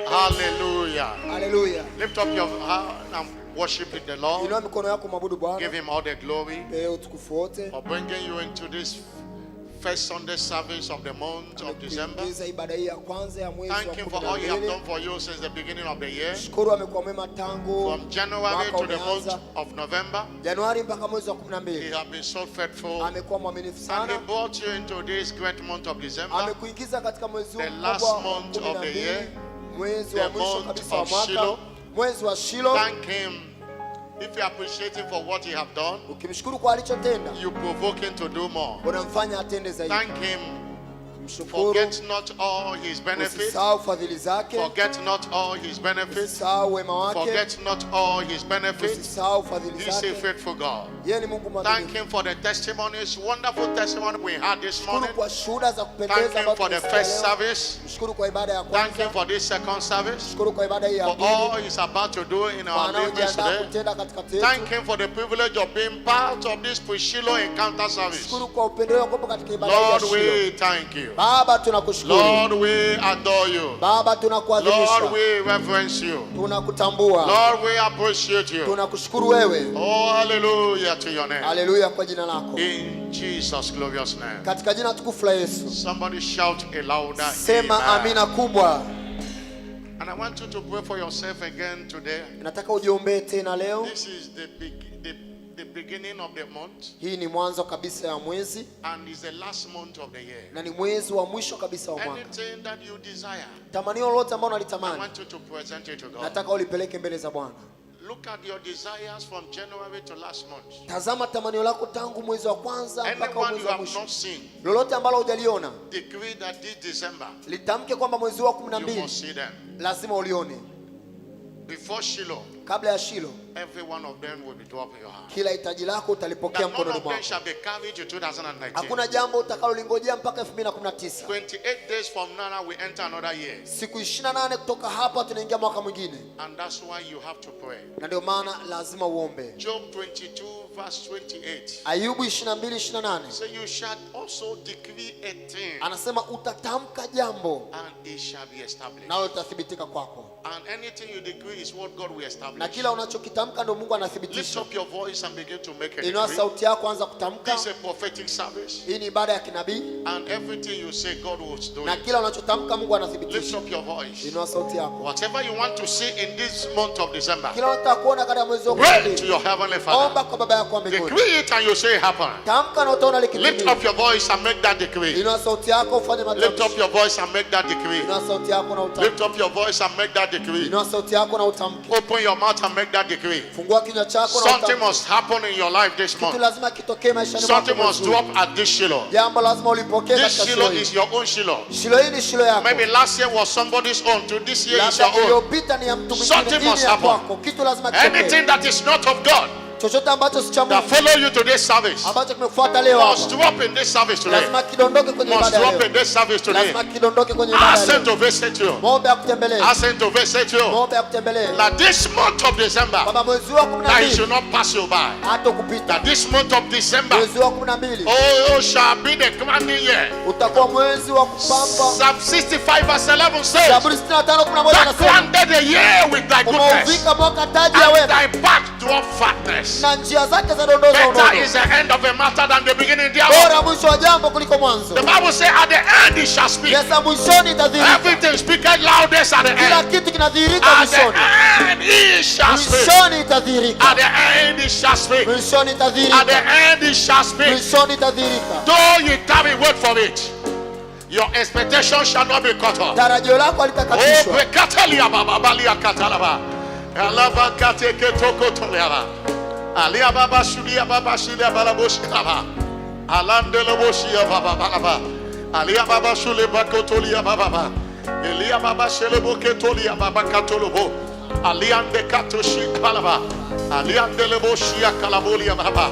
Hallelujah. Hallelujah. Lift up your hand and worship the Lord. Inua mikono yako mwabudu Bwana. Give him all the glory Mpe utukufu wote. for bringing you into this first Sunday service of the month of December. Ibada hii ya kwanza ya mwezi wa Thank him for all he has done for you since the beginning of the year. Shukuru amekuwa mwema tangu From January to the month of November. Januari mpaka mwezi wa He 12. has been so faithful. Amekuwa mwaminifu And sana. he brought you into this great month of December. Amekuingiza katika mwezi The huu last mkubwa wa month of the year. 12. Mwezi The wa mwisho month kabisa wa of mwaka. Shiloh. Mwezi wa Shiloh. Thank him. If you appreciate him for what he have done, Ukimshukuru kwa alichotenda, you provoke him to do more. unamfanya atende zaidi. Thank him. Mshukuru. Forget not all his benefits. Usisahau fadhili zake. Forget not all his benefits. Usisahau wema wake. Forget not all his benefits. Usisahau fadhili He's a zake. faithful God. Yeye ni Mungu Thank mwaminifu. him for the testimonies, wonderful testimony we had this Mshukuru morning. kwa shuhuda za Thank kupendeza him ambazo for the tumesikia first leo. service. Mshukuru kwa ibada ya Thank him kwanza. for this second service. Mshukuru kwa ibada hii ya For pili. all he's about to do in our living Anaojiandaa today. kutenda katikati yetu. Thank him for the privilege of being part of this Pre-Shiloh encounter service. Mshukuru kwa upendeleo wako katika ibada hii ya Lord, Shiloh. we thank you. Baba tunakushukuru. Lord, we adore you. Baba tunakuadhimisha. Lord, we reverence you. Tunakutambua. Lord, we appreciate you. Tunakushukuru wewe. Oh, hallelujah to your name. Haleluya kwa jina lako. In Jesus' glorious name. Katika jina tukufu la Yesu. Somebody shout a louder Sema amen. amina kubwa. And I want you to pray for yourself again today. Nataka ujiombee tena leo. This is the beginning of the month. Hii ni mwanzo kabisa ya mwezi And it's the last month of the year. na ni mwezi wa mwisho kabisa wa mwaka. Anything that you desire, Tamanio lolote ambalo I unalitamani, want you to present it to God. nataka ulipeleke mbele za Bwana. Look at your desires from January to last month. Tazama tamanio lako tangu mwezi wa kwanza mpaka Anyone mwezi you wa have mwisho. not seen, Lolote ambalo hujaliona, decree that this December litamke kwamba mwezi wa you 12 must see them. lazima ulione. Before Shiloh, Kabla ya Shiloh, every one of them will be dropped in your hand. kila hitaji lako utalipokea That none mkononi of them mwako. shall be carried to 2019. Hakuna jambo utakalolingojea mpaka 2019. 28 days from now we enter another year. Siku 28 kutoka hapa tunaingia mwaka mwingine. And that's why you have to pray. Na ndio maana lazima uombe. Job 22 verse 28. Ayubu 22:28. So you shall also decree a thing, Anasema utatamka jambo and it shall be established. nalo litathibitika kwako. And anything you decree is what God will Na establish. kila unachokitamka ndio Mungu Lift anathibitisha. up your voice and begin to make a Inua decree. sauti yako, anza kutamka. This is a prophetic service. Hii ni ibada ya kinabii And everything you say, God will do na it. kila unachotamka Mungu Lift anathibitisha. up your voice. Inua sauti yako. Whatever you want to see in this month of December, Kila unataka kuona katika mwezi wa pray to 12. your heavenly Father. Omba kwa baba yako wa mbinguni. Decree it and you say it happen. Tamka na utaona Lift likitimia. up your voice and make that decree. Inua sauti yako ufanye Lift up matamshi. your voice and make that decree. Inua sauti yako na Lift utamke. up your voice and make that decree. Inua sauti yako na utamke. Open your mouth and make that decree. Fungua kinywa chako na Something utamke. must happen in your life this Kitu month. lazima kitokee maishani mwako. Something must mwezi huu. drop at this Shiloh. Jambo lazima ulipokee This katika Shiloh Shiloh is hii. your own Shiloh. Shiloh hii ni Shiloh yako. Maybe last year was somebody's own. To this year is Labda your own. iliyopita ni ya mtu mwingine, Something hii must ni ya happen. kwako. Kitu lazima kitokee. Anything that is not of God Chochote ambacho si cha that Mungu follow you to this service ambacho kimekufuata leo must hapa, drop in this service today. lazima kidondoke kwenye Must ibada ya drop leo. in this service today. Lazima kidondoke kwenye ibada Ask ya him leo. to visit you. Muombe akutembelee. Ask him to visit you. Muombe akutembelee. That this month of December, Kwamba mwezi wa that he 12 should not pass you by. hata kupita. That this month of December, Mwezi wa 12 oh, shall be the crowning year. utakuwa mwezi wa kupamba. Psalm 65 verse 11 says, Zaburi 65:11 that anasema, crowned the year with thy goodness, umeuvika mwaka taji ya and wema thy path drop fatness. na njia zake za dondoza Better unono. is the end of a matter than the beginning thereof. Bora mwisho wa jambo kuliko mwanzo. The Bible says, at the end it shall speak. Yesa mwishoni itadhihirika. Everything speaketh loudest at the Kila end. kitu kinadhihirika At the mwishoni. end it shall speak. Mwishoni itadhihirika. At the end it shall speak. Mwishoni At the itadhihirika. end it shall speak. Mwishoni itadhihirika. Though you tarry, wait for it. Your expectation shall not be cut off. Tarajio lako Oh, halitakatishwa. bekatalia baba balia katalaba. Alaba kateke toko toleaba. Alia baba shulia baba shulia bala boshaba. Alandelo boshia baba baba. Alia baba shule bakotolia baba. Elia baba shele boketolia baba katolobo. Aliande katoshi kalaba. Aliande leboshia kalabolia baba.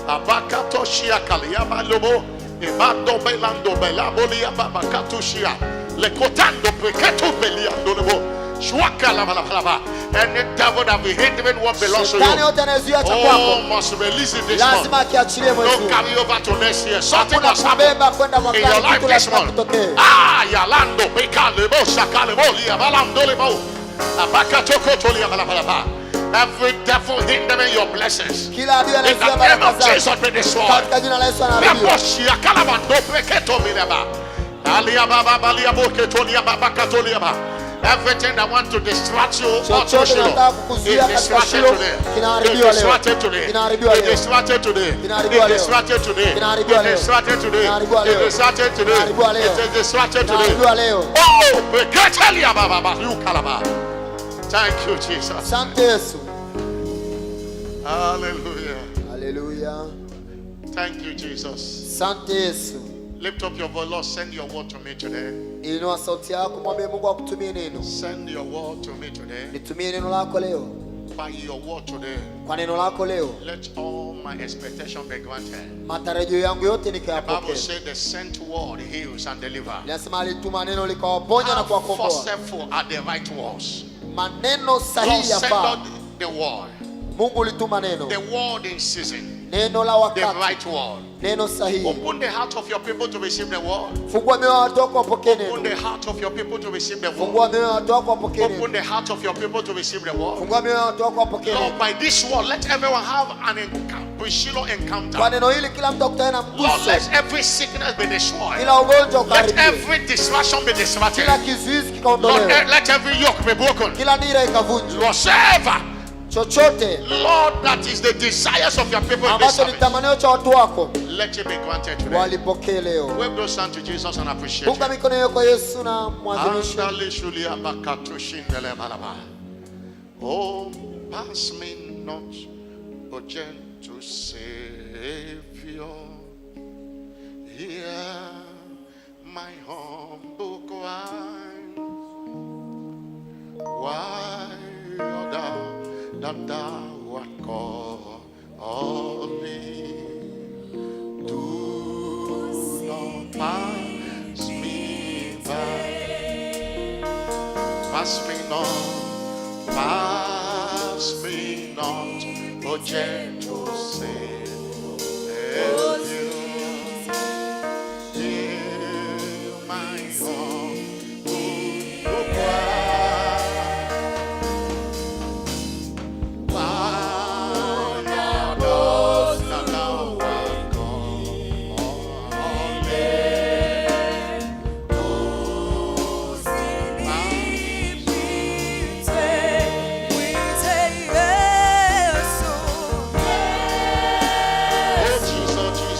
Abakatoshia kalia balobo. Ebando belando belabolia baba katoshia. Le kotando peketo beliando lebo. Shwaka Any devil that be hindering what belongs to Shetani you, yote anayezuia cha oh, kwako must release it this month. lazima akiachilie mwezi Don't huu. carry over to next year. Something Hakuna must happen kubeba kwenda in your mwakani, life kitu this lazima month. kitokee. Yalando, Bekalebo, Shakalebo, Liabalandolebo, Abakatokotolia Balabalaba. Every devil hindering your blessings, Kila adui in the anayezuia name baraka of Jesus, zako be destroyed. katika jina la Yesu anaharibiwa. Raboshia Kalabando, Preketo Bileba. Aliababa, Baliaboke, Toliababa, Katoliaba. Everything that wants to distract you, Chochote kinataka kukuzuia katika distracted shilo today. kinaharibiwa leo. Distracted today. Kinaharibiwa leo. Distracted today. Kinaharibiwa leo. Distracted today. Kinaharibiwa leo. Distracted today. Kinaharibiwa leo. Distracted today. Kinaharibiwa leo. Distracted today. Kinaharibiwa leo. Oh, Bekatelia Baba, you Kalaba. Thank you, Jesus. Asante Yesu. Hallelujah. Haleluya. Thank you, Jesus. Asante Yesu. Lift up your voice, Lord. Send your word to me today. Inua sauti yako, mwambie Mungu akutumie neno. Send your word to me today. Nitumie neno lako leo. By your word today, Kwa neno lako leo, let all my expectation be granted. matarajio yangu yote The Bible nikayapokee. said the sent word heals and delivers. Lazima alituma neno likawaponya na How kuwakomboa. forceful are the right words? Maneno God sahihi sent yafaa. out the word. Mungu ulituma neno. The word in season. Neno la The wakati. right word. Neno sahihi. Open the heart of your people to receive the word. Fungua mioyo ya watu wako wapokee Open neno. the heart of your people to receive the word. Fungua mioyo ya watu wako wapokee Open neno. the heart of your people to receive the word. Fungua mioyo ya watu wako wapokee Lord, neno. by this word, let everyone have an Shiloh Kwa encounter. neno hili kila mtu akutane na Lord, mguso. let every sickness be destroyed. Kila ugonjwa Let ukaribiwe. every distraction be disrupted. Kila kizuizi Lord, kikaondolewe. let every yoke be broken. Kila nira ikavunjwa. Whatsoever, Chochote Lord, that is the desires of your people in this ambacho ni service, tamanio cha watu wako let it be granted today. walipokee leo. Wave those hands to Jesus and appreciate Punga him. mikono yako kwa Yesu na mwadhimishe. Andale shulia bakatu shindele balaba. Oh, pass me not, O gentle Savior. Hear my humble cry. Why art thou that thou art calling? Do not pass me by. Pass me not, O gentle Savior. Hear my humble cry. Why art thou that thou art calling? Oh, Jesus,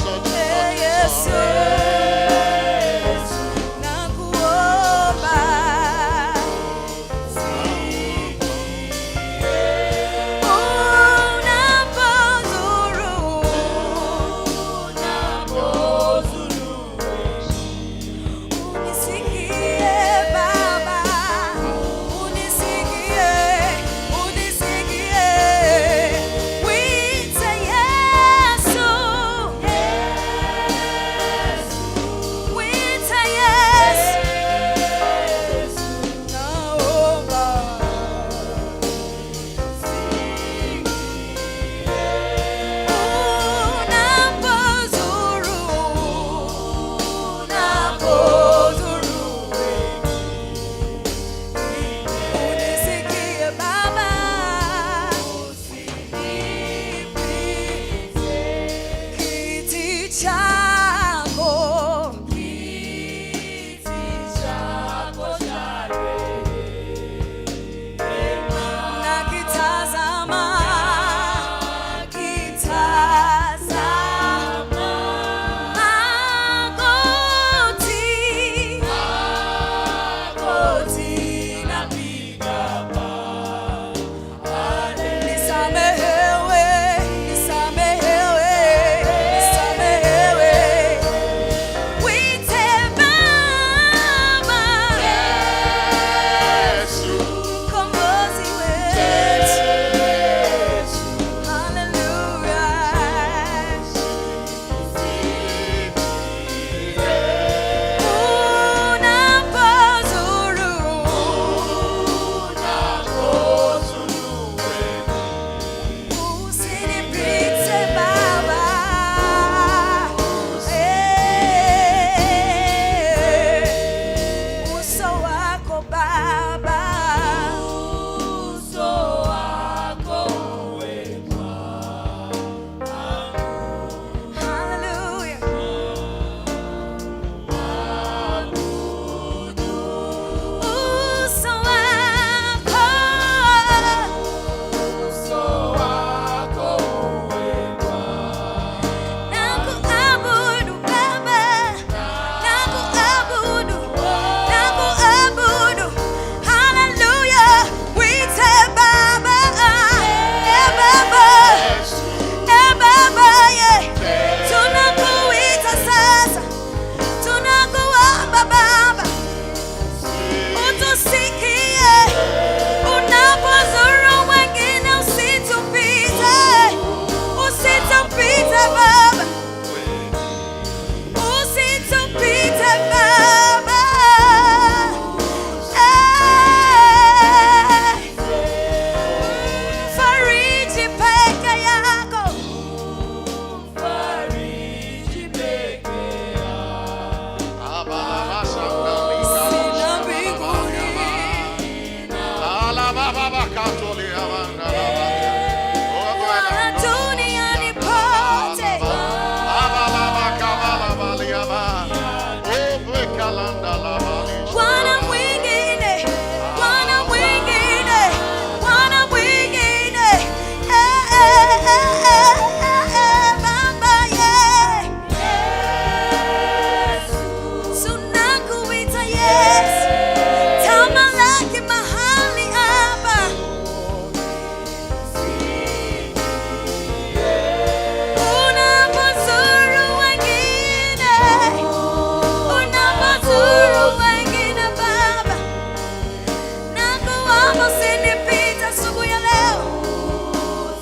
Kama usinipita asubuhi ya leo,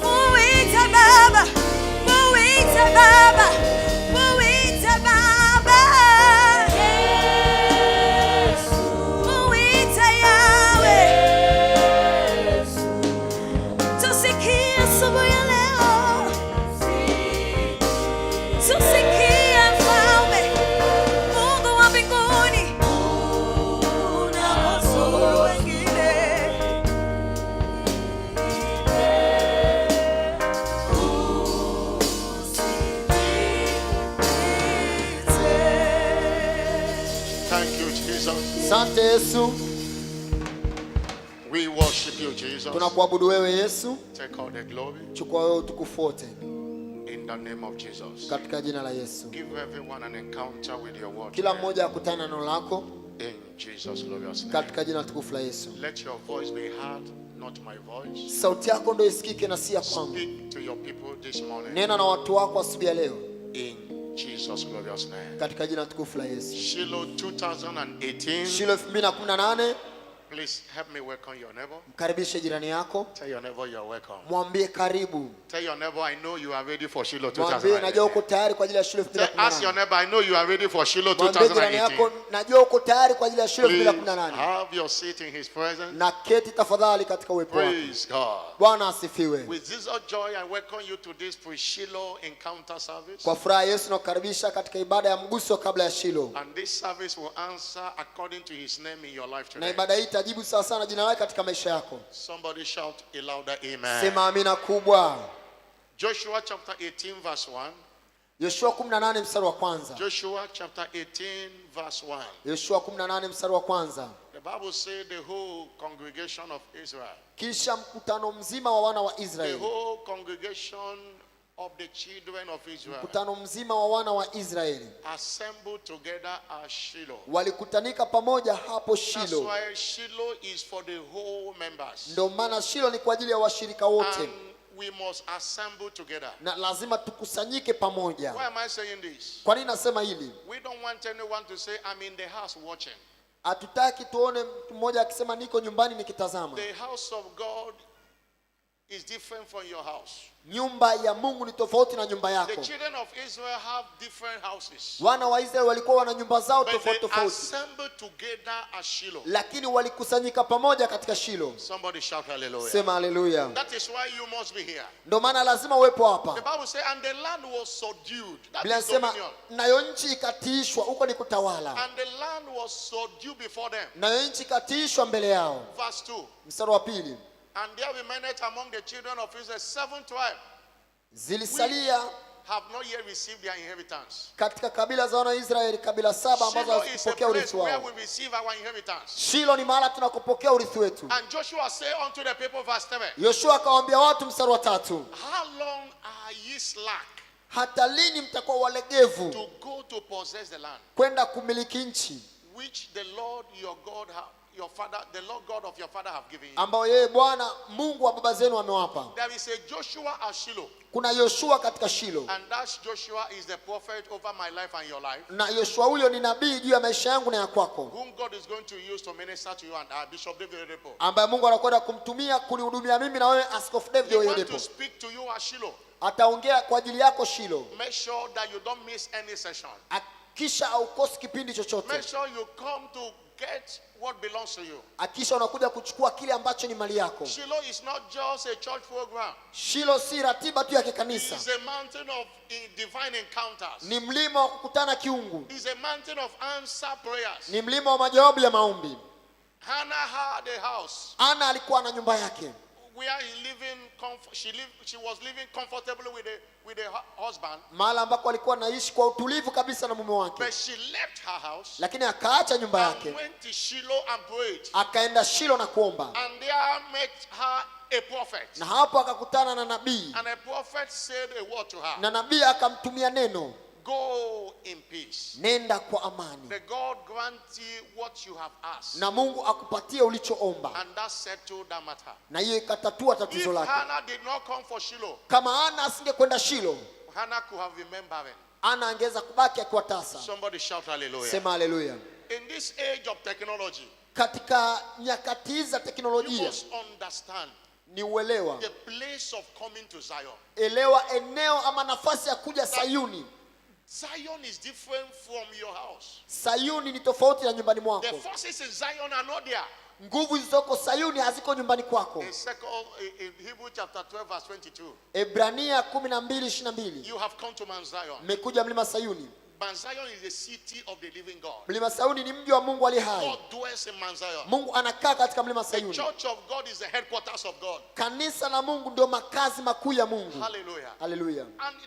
muite Baba, muite Baba, muite Baba. Muite Yahweh. Tusikie asubuhi ya leo. Tusikie Mfalme, Mungu wa mbinguni, unawazuru wengine. Thank you, Jesus. Asante Yesu, We worship you, Jesus. tunakuabudu wewe Yesu. Take all the glory Chukua wewe utukufu wote in the name of Jesus. katika jina la Yesu. Give everyone an encounter with your word Kila today. mmoja akutane na neno lako In Jesus' glorious name. katika jina tukufu la Yesu. Let your voice be heard, not my voice. Sauti yako ndio isikike na si ya kwangu. Speak to your people this morning. Nena na watu wako asubuhi ya leo In Jesus' glorious name. katika jina tukufu la Yesu. Shiloh 2018. Shiloh 2018, Please help me welcome your neighbor. mkaribishe jirani yako, Tell your neighbor you're welcome. mwambie karibu. Tell your neighbor, I know you are ready for Shiloh Mwambie najua uko 2018. tayari kwa ajili ya Shiloh Ask your 2018. neighbor, I know you are ready for Shiloh Mwambie jirani yako 2018. najua uko tayari kwa ajili ya Shiloh Please 2018. have your seat in his presence. Na keti tafadhali katika uwepo wake. Praise God. Bwana asifiwe. With this joy, I welcome you to this pre-Shiloh encounter service. Kwa furaha Yesu nakukaribisha katika ibada ya mguso kabla ya Shiloh. And this service will answer according to his name in your life Na today. ibada hii itajibu sawa sana jina lake katika maisha yako. Somebody shout a louder amen. Sema amina kubwa. Joshua chapter 18 verse 1. Yoshua 18 mstari wa kwanza. Joshua chapter 18 verse 1. Yoshua 18 mstari wa kwanza. The Bible says the whole congregation of Israel, Kisha mkutano mzima wa wana wa the Israeli, whole congregation of the children of Israel mkutano mzima wa wana wa Israeli assembled together at Shiloh. walikutanika pamoja hapo That's Shiloh. why Shiloh is for the whole members. Ndio maana Shiloh ni kwa ajili ya washirika wote, And we must assemble together. na lazima tukusanyike pamoja. Why am I saying this? Kwa nini nasema hili? We don't want anyone to say, I'm in the house watching. Hatutaki tuone mtu mmoja akisema niko nyumbani nikitazama. The house of God is different from your house. Nyumba ya Mungu ni tofauti na nyumba The yako. children of Israel have different houses. Wana wa Israeli walikuwa wana nyumba zao But tofauti they tofauti, assembled together at Shiloh. lakini walikusanyika pamoja katika Shiloh. Somebody shout hallelujah. Sema haleluya. That is why you must be here. Ndio maana lazima uwepo The hapa. Bible says, and the land was subdued. That Biblia is inasema dominion. nayo nchi ikatiishwa, huko ni kutawala. And the land was subdued before them. Nayo nchi ikatiishwa mbele yao. Verse 2. Mstari wa pili, And there remained among the children of Israel 7 tribes zilisalia have not yet received their inheritance. katika kabila za wana wa Israeli kabila 7 ambazo Shiloh is a hazikupokea place urithi where wao. we receive our inheritance. Shiloh ni mahali tunakopokea urithi wetu. And Joshua said unto the people, verse 7, Yoshua akawaambia watu, mstari wa 3, how long are ye slack hata lini mtakuwa walegevu to go to possess the land kwenda kumiliki nchi which the Lord your God, your father, the Lord God of your father have given you? ambao yeye Bwana Mungu wa baba zenu amewapa? There is a Joshua at Shiloh, Kuna Yoshua katika Shiloh, and that Joshua is the prophet over my life and your life, na Yoshua huyo ni nabii juu ya maisha yangu na ya kwako, whom God is going to use to minister to you and Bishop David Oyedepo. ambaye Mungu anakwenda kumtumia kunihudumia mimi na wewe, Askofu David He wants Oyedepo. to speak to you at Shiloh. Ataongea kwa ajili yako Shiloh. Make sure that you don't miss any session. Akisha haukosi kipindi chochote. Make sure you come to get what belongs to you. Akisha unakuja kuchukua kile ambacho ni mali yako. Shiloh is not just a church program. Shiloh si ratiba tu ya It kikanisa, is a mountain of divine encounters. ni mlima wa kukutana kiungu, It is a mountain of answer prayers. ni mlima wa majawabu ya maombi. Hannah had a house Ana alikuwa na nyumba yake where she was living comfortably with a husband, mahali ambako alikuwa anaishi kwa utulivu kabisa na mume wake, but she left her house lakini akaacha nyumba and yake went to Shiloh and prayed. akaenda Shiloh na kuomba, And there met her a prophet. na hapo akakutana na nabii, And a prophet said a word to her. na nabii akamtumia neno, Go in peace. nenda kwa amani, May God grant you what you have asked. na Mungu akupatie ulichoomba. And that settled that matter. Na hiyo ikatatua If tatizo lake. Hannah did not come for Shiloh, Kama Ana asingekwenda Shiloh, Hannah could have remained barren. Ana angeweza kubaki akiwa tasa. Somebody shout hallelujah. Sema haleluya. In this age of technology, katika nyakati za You teknolojia must understand ni uelewa. the place of coming to Zion. Elewa eneo ama nafasi ya kuja Sayuni. Zion is different from your house. Sayuni ni tofauti na nyumbani The mwako. forces in Zion are not there. Nguvu zilizoko Sayuni haziko nyumbani kwako. In Hebrew chapter 12 verse 22. Ebrania 12:22. You have come to Mount Zion. Mmekuja mlima Sayuni. Mount Zion is the city of the living God. Mlima Sayuni ni mji wa Mungu aliye hai. God dwells in Mount Zion. Mungu anakaa katika mlima The Sayuni. church of God is the headquarters of God. Kanisa la Mungu ndio makazi makuu ya Mungu. Hallelujah. Haleluya. And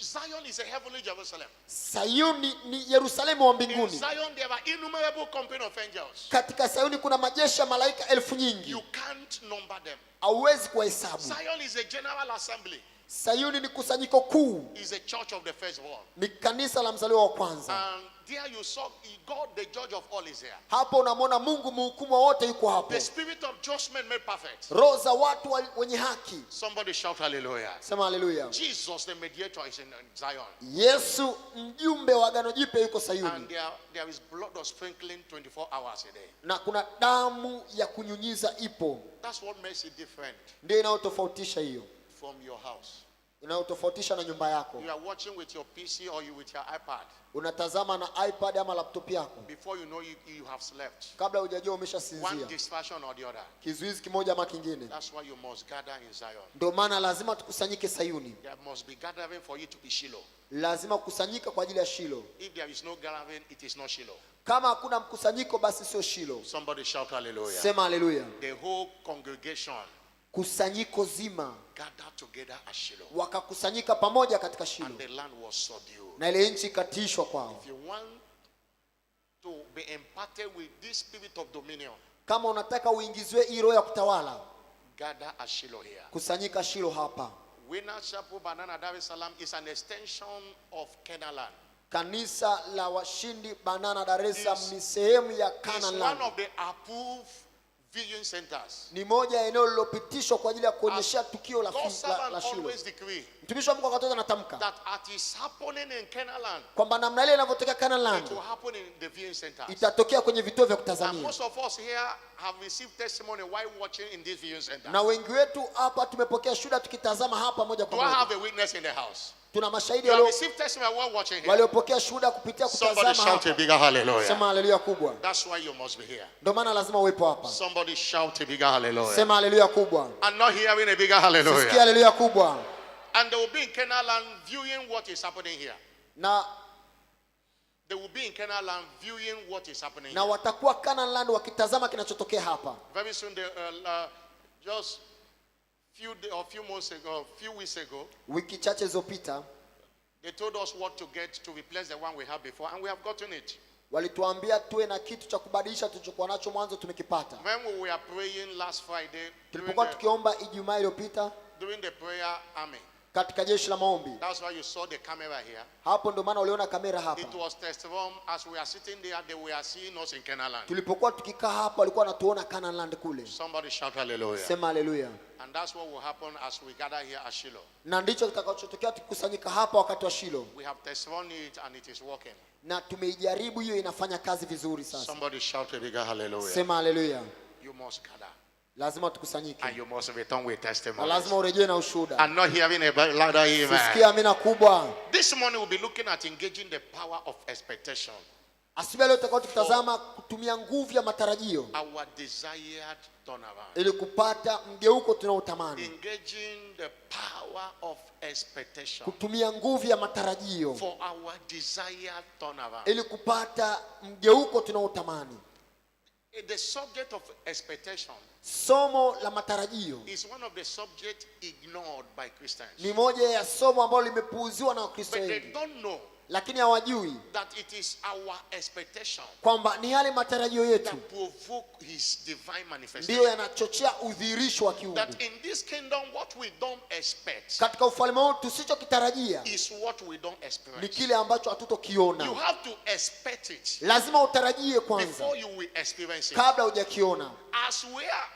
Zion is a heavenly Jerusalem. Sayuni ni Yerusalemu wa In mbinguni. Zion there are innumerable company of angels. Katika Sayuni kuna majeshi ya malaika elfu nyingi. You can't number them. Hauwezi kuhesabu. Zion is a general assembly. Sayuni ni kusanyiko kuu. Is a church of the firstborn. Ni kanisa la mzaliwa wa kwanza. And there you saw God, the judge of all, is there. Hapo unamwona Mungu mhukumu wa wote yuko hapo. The spirit of judgment made perfect. Roho za watu wenye haki. Somebody shout hallelujah. Sema haleluya. Jesus the mediator is in Zion. Yesu mjumbe wa agano jipya yuko And Sayuni. there is blood of sprinkling 24 hours a day. Na kuna damu ya kunyunyiza ipo. That's what makes it different Ndio inayotofautisha hiyo. from your house. Inayotofautisha na nyumba yako. You are watching with your PC or with your iPad. Unatazama na iPad ama laptop yako. Before you know you have slept. Kabla hujajua One umeshasinzia. distraction or the other. Kizuizi kimoja ama kingine. That's why you must gather in Zion. Ndio maana lazima tukusanyike Sayuni. There must be gathering for you to be Shiloh. Lazima kukusanyika kwa ajili ya Shilo. If there is no gathering, it is not Shiloh. Kama hakuna mkusanyiko basi sio Shilo. Somebody shout hallelujah. Sema haleluya. The whole congregation Kusanyiko zima gathered together at Shiloh. wakakusanyika pamoja katika Shilo. And the land was subdued. Na ile nchi ikatiishwa kwao. If you want to be imparted with this spirit of dominion, Kama unataka uingiziwe hii roho ya kutawala, gather at Shiloh here. kusanyika Shilo hapa. Winners Chapel Banana Dar es Salaam is an extension of Canaan. Kanisa la Washindi Banana Dar es Salaam ni sehemu ya It's Canaan one Land. of the approved viewing centers. Ni moja ya eneo lilopitishwa kwa ajili ya kuonyesha tukio la God's servant Shilo. always decree Mtumishi wa Mungu akatoa anatamka that at is happening in Canaan, kwamba namna ile inavyotokea Canaan it Land will happen in the viewing centers. itatokea kwenye vituo vya And kutazamia. most of us here have received testimony while watching in this viewing center. Na wengi wetu hapa tumepokea shuhuda tukitazama hapa moja Do kwa I moja. have a witness in the house? Tuna mashahidi You have walio received testimony while watching here. waliopokea shuhuda kupitia Somebody kutazama shout a hapa. bigger hallelujah. Sema haleluya kubwa. That's why you must be here. Ndio maana lazima uwepo hapa. Somebody shout a bigger hallelujah. Sema haleluya kubwa. I'm not hearing a bigger Sikia hallelujah. haleluya kubwa. And they will be in Canaan viewing what is happening here. Na They will be in Canaan viewing what is happening na here. watakuwa Canaan Land wakitazama kinachotokea hapa. Very soon, just few months ago, few weeks ago, Wiki chache zilizopita they told us what to get to replace the one we had before, and we have gotten it. walituambia tuwe na kitu cha kubadilisha tulichokuwa nacho mwanzo, tumekipata. When we were praying last Friday Tulipokuwa tukiomba Ijumaa iliyopita during the prayer army, katika jeshi la maombi, that's why you saw the camera here. hapo ndio maana uliona kamera It hapa. was testimony as we are sitting there, they were seeing us in Canaan. Tulipokuwa tukikaa hapa walikuwa wanatuona Canaan Land kule. Somebody shout hallelujah. Sema haleluya. And that's what will happen as we gather here at Shiloh. Na ndicho kitakachotokea tukikusanyika hapa wakati wa Shilo. We have testimony it and it is working. Na tumeijaribu hiyo, inafanya kazi vizuri sasa. Somebody shout a bigger hallelujah. Sema haleluya. You must gather. Lazima tukusanyike. And you must return with Na testimony. lazima urejee na ushuhuda. I'm not hearing a louder amen. Sikia amina kubwa. This morning we'll be looking at engaging the power of expectation. Asubuhi leo tutakao tukitazama kutumia nguvu ya matarajio Our desired turnaround. ili kupata mgeuko tunaotamani. Engaging the power of expectation Kutumia nguvu ya matarajio for our desired turnaround. ili kupata mgeuko tunaotamani. The subject of expectation Somo la matarajio is one of the subjects ignored by Christians. ni moja ya somo ambalo limepuuziwa na Wakristo But they wengi, don't know lakini hawajui that it is our expectation kwamba ni yale matarajio yetu that provoke his divine ndiyo manifestation. yanachochea udhihirisho wa kiungu. That in this kingdom what we don't expect Katika ufalme huu tusichokitarajia is what we don't ni experience. kile ambacho You hatutokiona. have to expect it Lazima utarajie kwanza before you will experience it. kabla hujakiona. As we are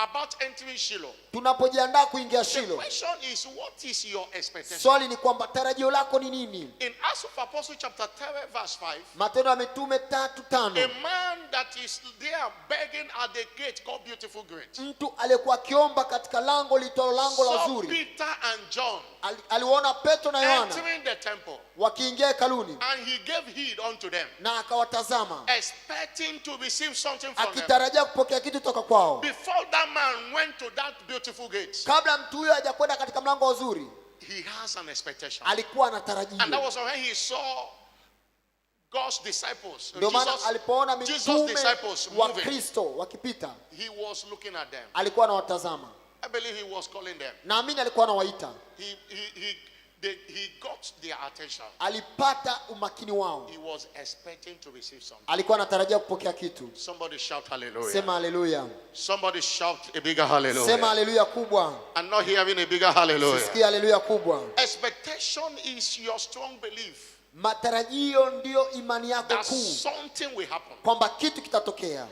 about entering Shiloh, tunapojiandaa kuingia the Shilo, question is, what is your expectation? swali ni kwamba tarajio lako ni nini? In Acts of Apostles chapter 10 verse 5, Matendo ya Mitume a 3:5, man that is there begging at the gate called Beautiful Gate mtu aliyekuwa akiomba katika lango litolo lango la saw uzuri, Peter and John aliwaona Petro na Yohana entering the temple, wakiingia hekaluni, and he gave heed unto them, na akawatazama expecting to receive something from them. akitarajia kupokea kitu toka kwao. Before that man went to that beautiful gate, Kabla mtu huyo hajakwenda katika mlango wa uzuri, he has an expectation. alikuwa And that anatarajia. was when he saw God's disciples, Ndio maana alipoona Jesus' mitume disciples wa moving, Kristo wakipita, he was looking at them. alikuwa anawatazama. I believe he was calling them. Naamini alikuwa anawaita, He got their attention. alipata umakini wao, He was expecting to receive something. alikuwa anatarajia kupokea kitu. Somebody shout hallelujah. Sema haleluya, Somebody shout a bigger hallelujah. sema haleluya kubwa. I'm not hearing a bigger hallelujah. Sikia haleluya kubwa. Expectation is your strong belief Matarajio ndiyo imani yako that kuu, something will happen. kwamba kitu kitatokea.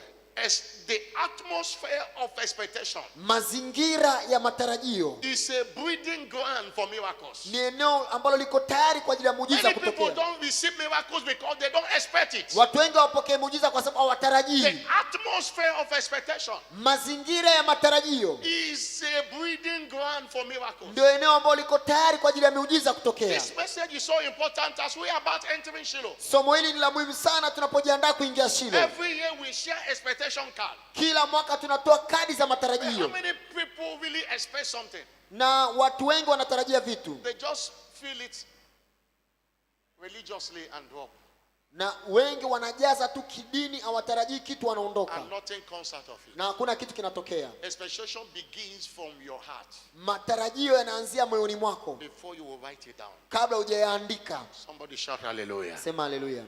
As the atmosphere of expectation Mazingira ya matarajio is a breeding ground for miracles. ni eneo ambalo liko tayari kwa ajili ya muujiza Many people kutokea. don't receive miracles because they don't expect it. Watu wengi hawapokee muujiza kwa sababu hawatarajii. The atmosphere of expectation Mazingira ya matarajio is a breeding ground for miracles. ndio eneo ambalo liko tayari kwa ajili ya miujiza kutokea. This message is so important as we are about entering Shiloh. Somo hili ni la muhimu sana tunapojiandaa kuingia Shilo. Every year we share expectation card. Kila mwaka tunatoa kadi za How matarajio, many people really expect something? na watu wengi wanatarajia vitu, They just feel it religiously and drop, na wengi wanajaza tu kidini, hawatarajii kitu, wanaondoka and nothing comes out of it. na hakuna kitu kinatokea. Expectation begins from your heart Matarajio yanaanzia moyoni mwako before you will write it down. kabla hujayaandika. Somebody shout hallelujah. Sema haleluya,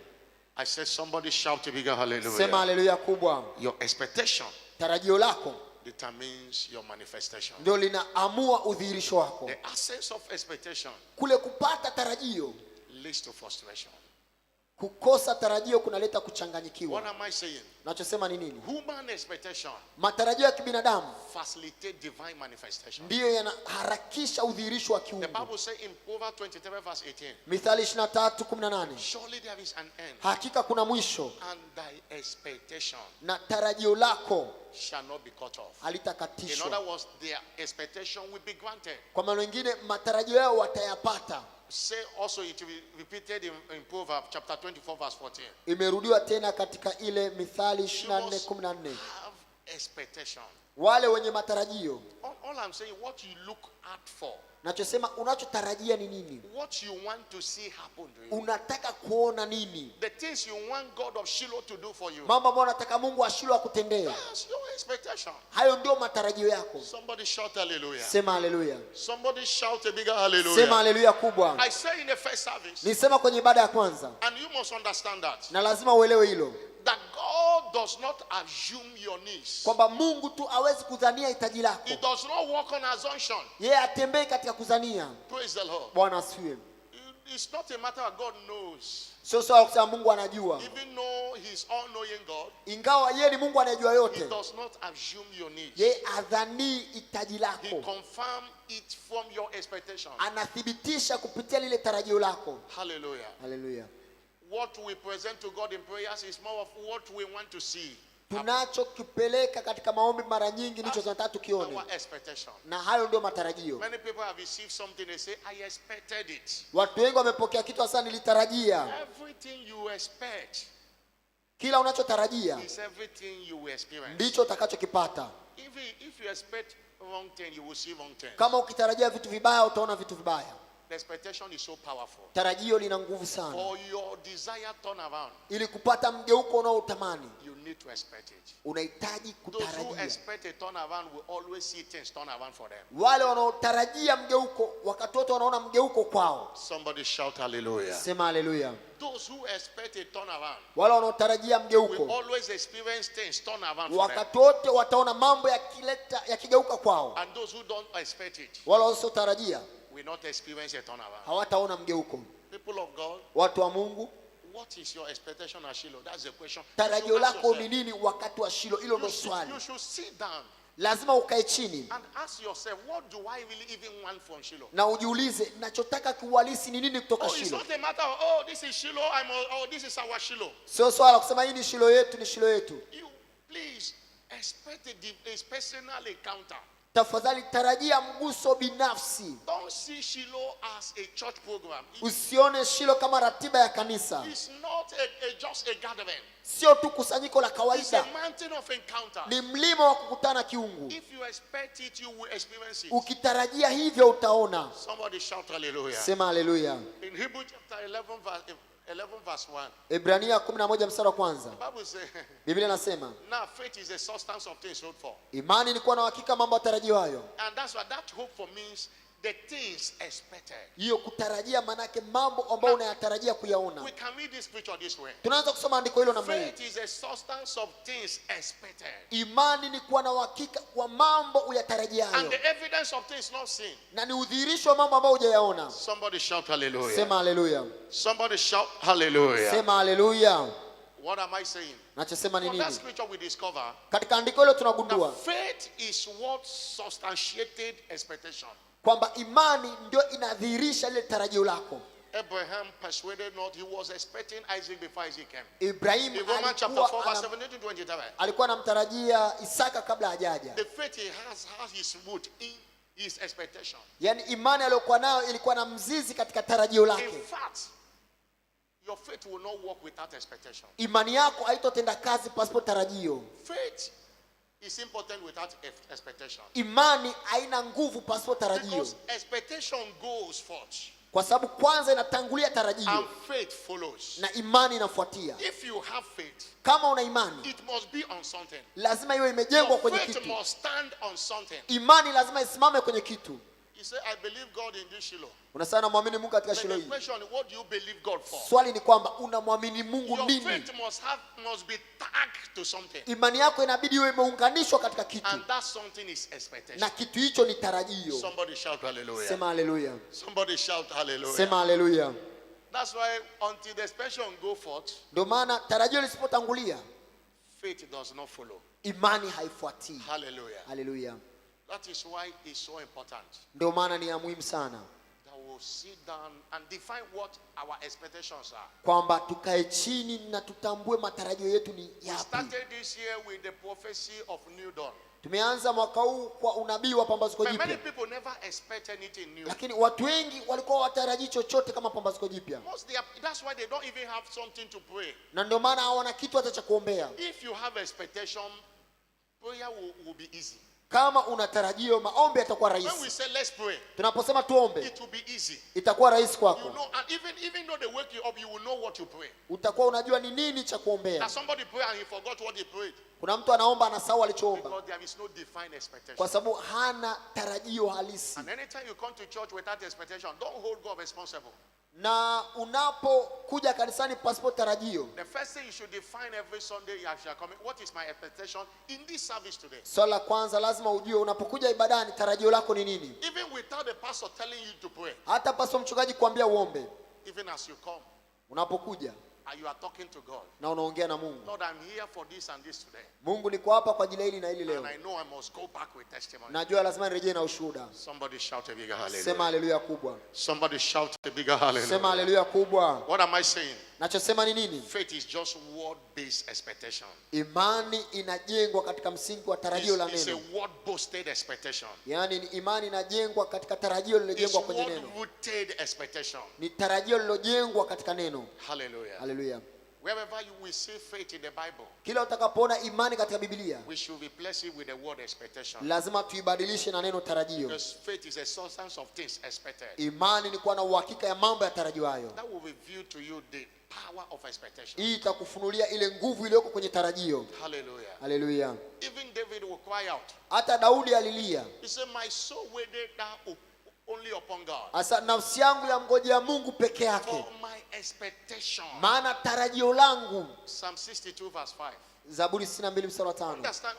I said somebody shout a bigger sema hallelujah. haleluya kubwa. Your expectation Tarajio lako determines your manifestation. ndio linaamua udhihirisho wako. The absence of expectation Kule kupata tarajio, leads to frustration. kukosa tarajio kunaleta What kuchanganyikiwa. am I saying? Nachosema ni nini? Human expectation Matarajio ya kibinadamu facilitate divine manifestation. ndiyo yanaharakisha udhihirisho wa The kiungu. Bible says in Proverbs 23 verse 18, Mithali 23:18, surely there is an end, hakika kuna mwisho and thy expectation na tarajio lako shall not be cut off. In halitakatishwa. other words, their expectation will be granted. Kwa maana mengine matarajio yao watayapata. Say also it will be repeated in Proverbs chapter 24 verse 14. Imerudiwa tena katika ile Mithali You must 24:14. have expectation. Wale wenye matarajio, All I'm saying, what you look out for, nachosema unachotarajia ni nini? what you want to see happen to you, Unataka kuona nini? the things you want God of Shiloh to do for you. Mambo ambayo unataka Mungu wa Shilo akutendee. That's your expectation. Hayo ndio matarajio yako. Somebody shout hallelujah. Sema haleluya. Somebody shout a bigger Sema hallelujah. haleluya kubwa. I say in the first service, Nisema kwenye ibada ya kwanza, and you must understand that, na lazima uelewe hilo, that God does not assume your needs. kwamba Mungu tu hawezi kudhania hitaji lako. He does not work on assumption. Yeye atembei katika kudhania. Praise the Lord. Bwana asifiwe. It's not a matter of God knows. Sio sawa kusema Mungu anajua. Even though He's all-knowing God, Ingawa yeye ni Mungu anayejua He yote, does not assume your needs. yeye adhanii hitaji He lako. confirms it from your expectation. Anathibitisha kupitia lile tarajio lako. Hallelujah. Haleluya. What we present to God in prayers is more of what we want to see. Tunachokipeleka katika maombi mara nyingi ndicho tunataka tukione, Our expectation. na hayo ndio matarajio. Many people have received something, they say, I expected it. Watu wengi wamepokea kitu hasa nilitarajia. Everything you expect Kila unachotarajia is everything you will experience. ndicho utakachokipata. If you expect wrong thing, you will see wrong thing. Kama ukitarajia vitu vibaya utaona vitu vibaya. The expectation is so powerful. Tarajio lina nguvu sana. For your desire turn around, Ili kupata mgeuko unaotamani, you need to expect it. unahitaji Those who kutarajia. expect a turnaround will always see things turn around for them. Wale wanaotarajia mgeuko, wakati wote wanaona mgeuko kwao. Somebody shout hallelujah. Sema haleluya. Those who expect a turnaround Wale wanaotarajia will mgeuko, always experience things turn around for them. wakati wote wataona mambo yakigeuka kwao. And those who don't expect it Wale wasiotarajia will not experience a turnaround. hawataona mgeuko. People of God, Watu wa Mungu, what is your expectation at Shiloh? That's the question. tarajio You should ask lako ni yourself. nini wakati wa Shilo? Hilo You ndo should, swali. you should sit down lazima ukae chini and ask yourself, what do I really even want from Shiloh? na ujiulize nachotaka kiuhalisi ni nini kutoka Oh, it's Shilo. not a matter of, this is Shiloh, this is our Shiloh. Sio swala kusema hii ni Shilo yetu, ni Shilo yetu. You please expect a personal encounter. Tafadhali tarajia mguso binafsi. Don't see Shiloh as a church program. Usione Shilo kama ratiba ya kanisa. It's not just a gathering. Sio tu kusanyiko la It's a kawaida. mountain of encounter. Ni mlima wa kukutana kiungu. If you expect it, you will experience it. Ukitarajia hivyo utaona. Somebody shout hallelujah. Sema haleluya. In Hebrew chapter 11 verse 1. Ebrania 11 mstari wa kwanza. The Bible says, Biblia inasema, now faith is the substance of things hoped for. imani ni kuwa na hakika mambo yatarajiwayo. And that's what that hope for means, the things expected. Hiyo kutarajia manake mambo ambayo unayatarajia kuyaona. We can read this scripture this way. Tunaanza kusoma andiko hilo namna hii. Faith is a substance of things expected. Imani ni kuwa na hakika kwa mambo And uyatarajiayo. the evidence of things not seen. Na ni udhihirisho wa mambo ambayo hujayaona. Somebody shout hallelujah. Sema haleluya. Somebody shout hallelujah. Sema haleluya. What am I saying? Nachosema ni From that nini? scripture we discover Katika andiko hilo that tunagundua faith is what substantiated expectation. kwamba imani ndio inadhihirisha ile tarajio lako. Abraham persuaded not, he was expecting Isaac before Isaac came. Ibrahim In Romans chapter 4 verse alikuwa 17 to 27. anamtarajia Isaka kabla hajaja. The faith he has his root in his expectation. Yaani imani aliyokuwa nayo ilikuwa na mzizi katika tarajio In lake. fact, your faith will not work without expectation. Imani yako haitotenda kazi pasipo tarajio. Faith is important without expectation. Imani haina nguvu pasipo tarajio. Because expectation goes forth Kwa sababu kwanza inatangulia and tarajio faith follows. na imani inafuatia. If you have faith, Kama una imani, it must be on something. lazima iwe imejengwa Your kwenye faith kitu. must stand on something. Imani lazima isimame kwenye kitu. You say, I believe God in this Shiloh. Unasema namwamini Mungu katika But Shilo the hii. question is, what do you believe God for? Swali ni kwamba unamwamini Mungu Your nini? faith must be tagged to something. Imani yako inabidi iwe imeunganishwa katika kitu. And that something is expectation. Na kitu hicho ni tarajio. Somebody shout hallelujah. Sema haleluya. Somebody shout hallelujah. Sema haleluya. That's why until the expectation go forth, Ndio maana tarajio lisipotangulia, faith does not follow. imani haifuatii. Hallelujah. Haleluya. That is why it's so important Ndio maana ni ya muhimu sana that we'll sit down and define what our expectations are. kwamba tukae chini na tutambue matarajio yetu ni We yapi. started this year with the prophecy of New Dawn. Tumeanza mwaka huu kwa unabii wa pambazuko But many jipya. people never expect anything new. Lakini watu wengi walikuwa watarajii chochote kama pambazuko jipya. That's why they don't even have something to pray. Na ndio maana hawana kitu hata cha kuombea. If you have expectation, prayer will be easy. Kama una tarajio, maombi yatakuwa When we rahisi. say let's pray, Tunaposema tuombe, it will be easy. itakuwa rahisi You kwako. know, and even though they wake you up, you will know what you pray. Utakuwa unajua ni nini cha kuombea. That somebody pray and he forgot what he prayed Kuna mtu anaomba anasahau alichoomba because there is no defined expectation. kwa sababu hana tarajio halisi. And anytime you come to church without expectation, don't hold God responsible. Na unapokuja kanisani pasipo tarajio, The first thing you should define every Sunday as you are coming, what is my expectation in this service today? swala la kwanza lazima ujue unapokuja ibadani tarajio lako ni nini. Even without the pastor telling you to pray, Hata pasipo mchungaji kuambia uombe, even as you come unapokuja and you are talking to God, na unaongea na Mungu. Lord, I'm here for this and this today. Mungu, niko hapa kwa ajili ya hili na hili leo. And I know I must go back with testimony. Najua lazima nirejee na ushuhuda. Somebody shout a bigger Sema hallelujah. haleluya kubwa. Somebody shout a bigger Sema hallelujah. haleluya kubwa. What am I saying? Nachosema ni nini? Faith is just word-based expectation. Imani inajengwa katika msingi wa tarajio la It's a neno. word-boasted expectation. Yaani imani inajengwa katika tarajio It's lililojengwa kwenye neno. word-rooted expectation. Ni tarajio lililojengwa katika neno. Hallelujah. Haleluya. Wherever you will see faith in the Bible, Kila utakapoona imani katika Biblia, we should replace it with the word expectation. lazima tuibadilishe na neno tarajio. Because faith is a substance of things expected. Imani ni kuwa na uhakika ya mambo yatarajiwayo. That will reveal to you the power of expectation. Hii itakufunulia ile nguvu iliyoko kwenye tarajio. Hallelujah. Haleluya. Even David will cry out. Hata Daudi alilia, He said, my soul waited thou only upon God. asa nafsi yangu ya mngojea Mungu peke yake, For my expectation. maana tarajio langu. Psalm 62 verse 5. Zaburi 62 mstari wa 5. Understand?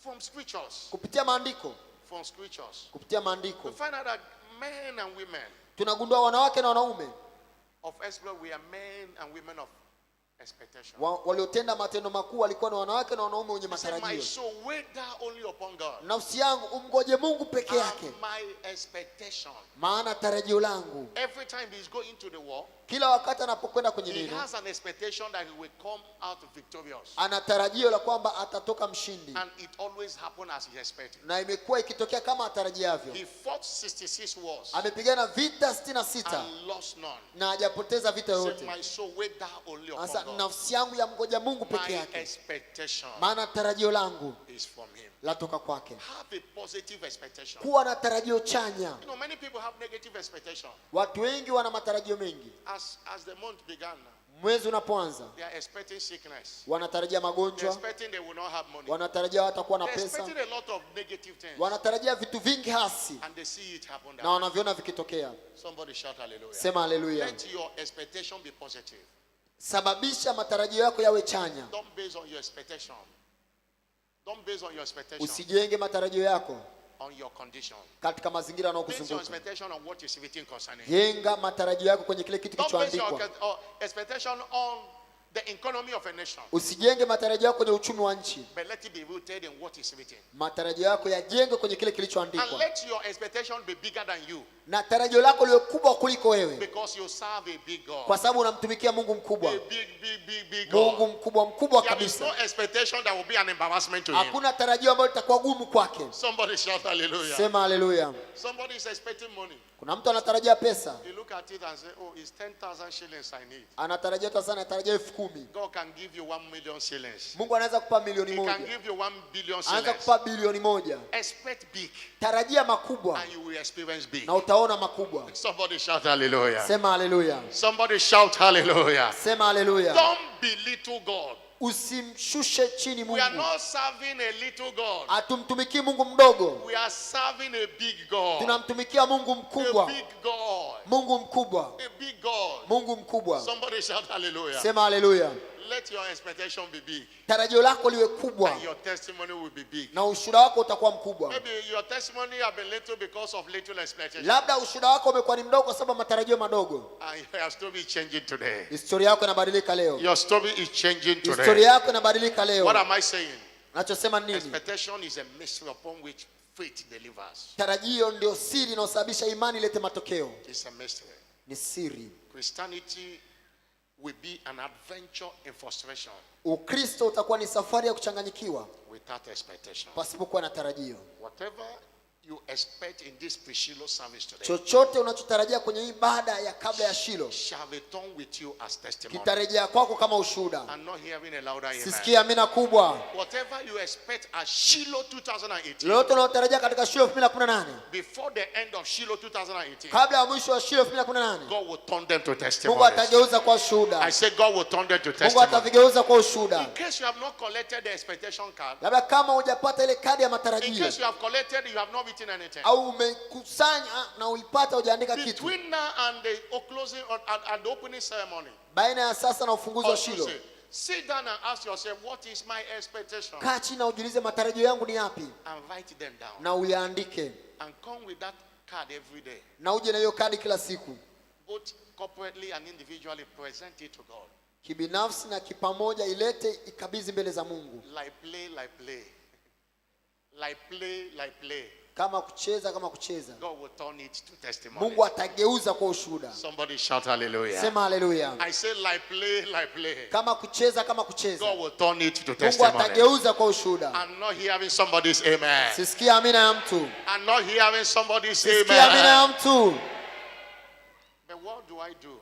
From scriptures. Kupitia maandiko, From scriptures. kupitia We maandiko find out that men and women tunagundua wanawake na wanaume of exploit, we are men and women of expectation. Waliotenda matendo makuu walikuwa ni wanawake na wanaume wenye He said, my matarajio. soul, wait thou only upon God. Nafsi yangu umngoje Mungu peke yake, And my expectation. maana tarajio langu. Every time he's going to the war, Kila wakati anapokwenda kwenye he neno, has an expectation that he will come out victorious. ana tarajio la kwamba atatoka mshindi, And it always happens as he expected. na imekuwa ikitokea kama atarajiavyo. He fought 66 wars Amepigana vita 66 and lost none. na hajapoteza vita He said, yote. my soul, wait thou only upon Sasa God. nafsi yangu ya mgoja Mungu peke My yake, expectation maana tarajio langu is from him. latoka kwake. Have a positive expectation. Kuwa na tarajio chanya. You know, many people have negative expectation. Watu wengi wana matarajio mengi. As the month began, Mwezi unapoanza they are expecting sickness. wanatarajia They're magonjwa, expecting they will not have money. wanatarajia hatakuwa na They're pesa, expecting a lot of negative things. wanatarajia vitu vingi hasi, And they see it happen that na way. wanaviona vikitokea. Somebody shout hallelujah. Sema haleluya. Let your expectation be positive. Sababisha matarajio yako yawe chanya. Don't base on your expectation. Don't base on your expectation Usijenge matarajio yako on your condition. katika mazingira Base your yanayokuzunguka. expectation on what is written concerning you. Jenga matarajio yako kwenye kile kitu Don't base kilichoandikwa. your expectation on the economy of a nation. Usijenge matarajio yako kwenye uchumi wa nchi. But let it be rooted in what is written. Matarajio yako yajengwe kwenye kile And kilichoandikwa, let your expectation be bigger than you. na tarajio lako liwe kubwa kuliko wewe, Because you serve a big God. kwa sababu unamtumikia Mungu mkubwa. A big Mungu God. mkubwa There is kabisa. no expectation that will be an embarrassment to him. Hakuna tarajio ambalo litakuwa gumu kwake. Somebody shout hallelujah. Sema haleluya. Somebody is expecting money. Kuna mtu anatarajia pesa, You look at it and say, oh, it's 10,000 shillings I need. anatarajia tu sana, anatarajia 10,000. God can give you 1 million shillings. Mungu anaweza kupa milioni He can moja, give you 1 billion anaweza shillings. kupa bilioni moja. Expect big Tarajia makubwa and you will experience big. na utaona makubwa. Somebody shout hallelujah. Sema haleluya. Somebody shout hallelujah. Sema haleluya. Don't belittle God. Usimshushe chini We are Mungu. not serving a little God. Hatumtumikii Mungu mdogo, We are serving a big God. tunamtumikia Mungu A mkubwa. big God. Mungu mkubwa. A big God. Mungu mkubwa. Somebody shout hallelujah. Sema haleluya. Let your expectation be big. Tarajio lako liwe kubwa And your testimony will be big. na ushuhuda wako utakuwa mkubwa. Maybe your testimony have been little because of little expectation. Labda ushuhuda wako umekuwa ni mdogo kwa sababu matarajio madogo. And your story is changing today. Historia yako inabadilika leo. Your story is changing today. Historia yako inabadilika leo. What am I saying? Nachosema nini? Expectation is a mystery upon which faith delivers. Tarajio ndio siri inayosababisha imani ilete matokeo. It's a mystery. Ni siri. Christianity will be an adventure in frustration Ukristo utakuwa ni safari ya kuchanganyikiwa without expectation. pasipokuwa na tarajio. Whatever you expect in this pre-Shiloh service today Chochote unachotarajia kwenye ibada ya kabla ya Shilo shall return with you as testimony. kitarejea kwako kama ushuhuda. I'm not hearing a louder amen. Sisikia amina kubwa. Whatever you expect at Shiloh 2018, Lolote unalotarajia katika Shilo 2018, before the end of Shiloh 2018, kabla ya mwisho wa Shilo 2018, God will turn them to Mungu testimonies. atageuza kwa I ushuhuda. say God will turn them to Mungu testimonies. atavigeuza kwa ushuhuda. In case you have not collected the expectation card, Labda kama hujapata ile kadi ya in matarajio case you have collected, you have not written anything. au umekusanya na uipata hujaandika kitu, Between now and the closing and the opening ceremony, baina ya sasa na ufunguzi wa Shilo, Tuesday, sit down and ask yourself, what is my expectation? kaa chini na ujiulize matarajio yangu ni yapi, And write them down. na uyaandike, And come with that card every day, na uje na hiyo kadi kila siku, both corporately and individually. Present it to God. kibinafsi na kipamoja, ilete ikabidhi mbele za Mungu. Like play, like play. Like play, like play. Kama kucheza, kama kucheza, God will turn it to testimony. Mungu atageuza kwa ushuhuda. Somebody shout hallelujah. Sema haleluya. I say like play, like play. Kama kucheza, kama kucheza, God will turn it to Mungu testimony. atageuza kwa ushuhuda. I'm not hearing somebody's amen. Sisikia amina ya mtu. I'm not hearing somebody's Sisikia amina ya amen. mtu. But what do I do?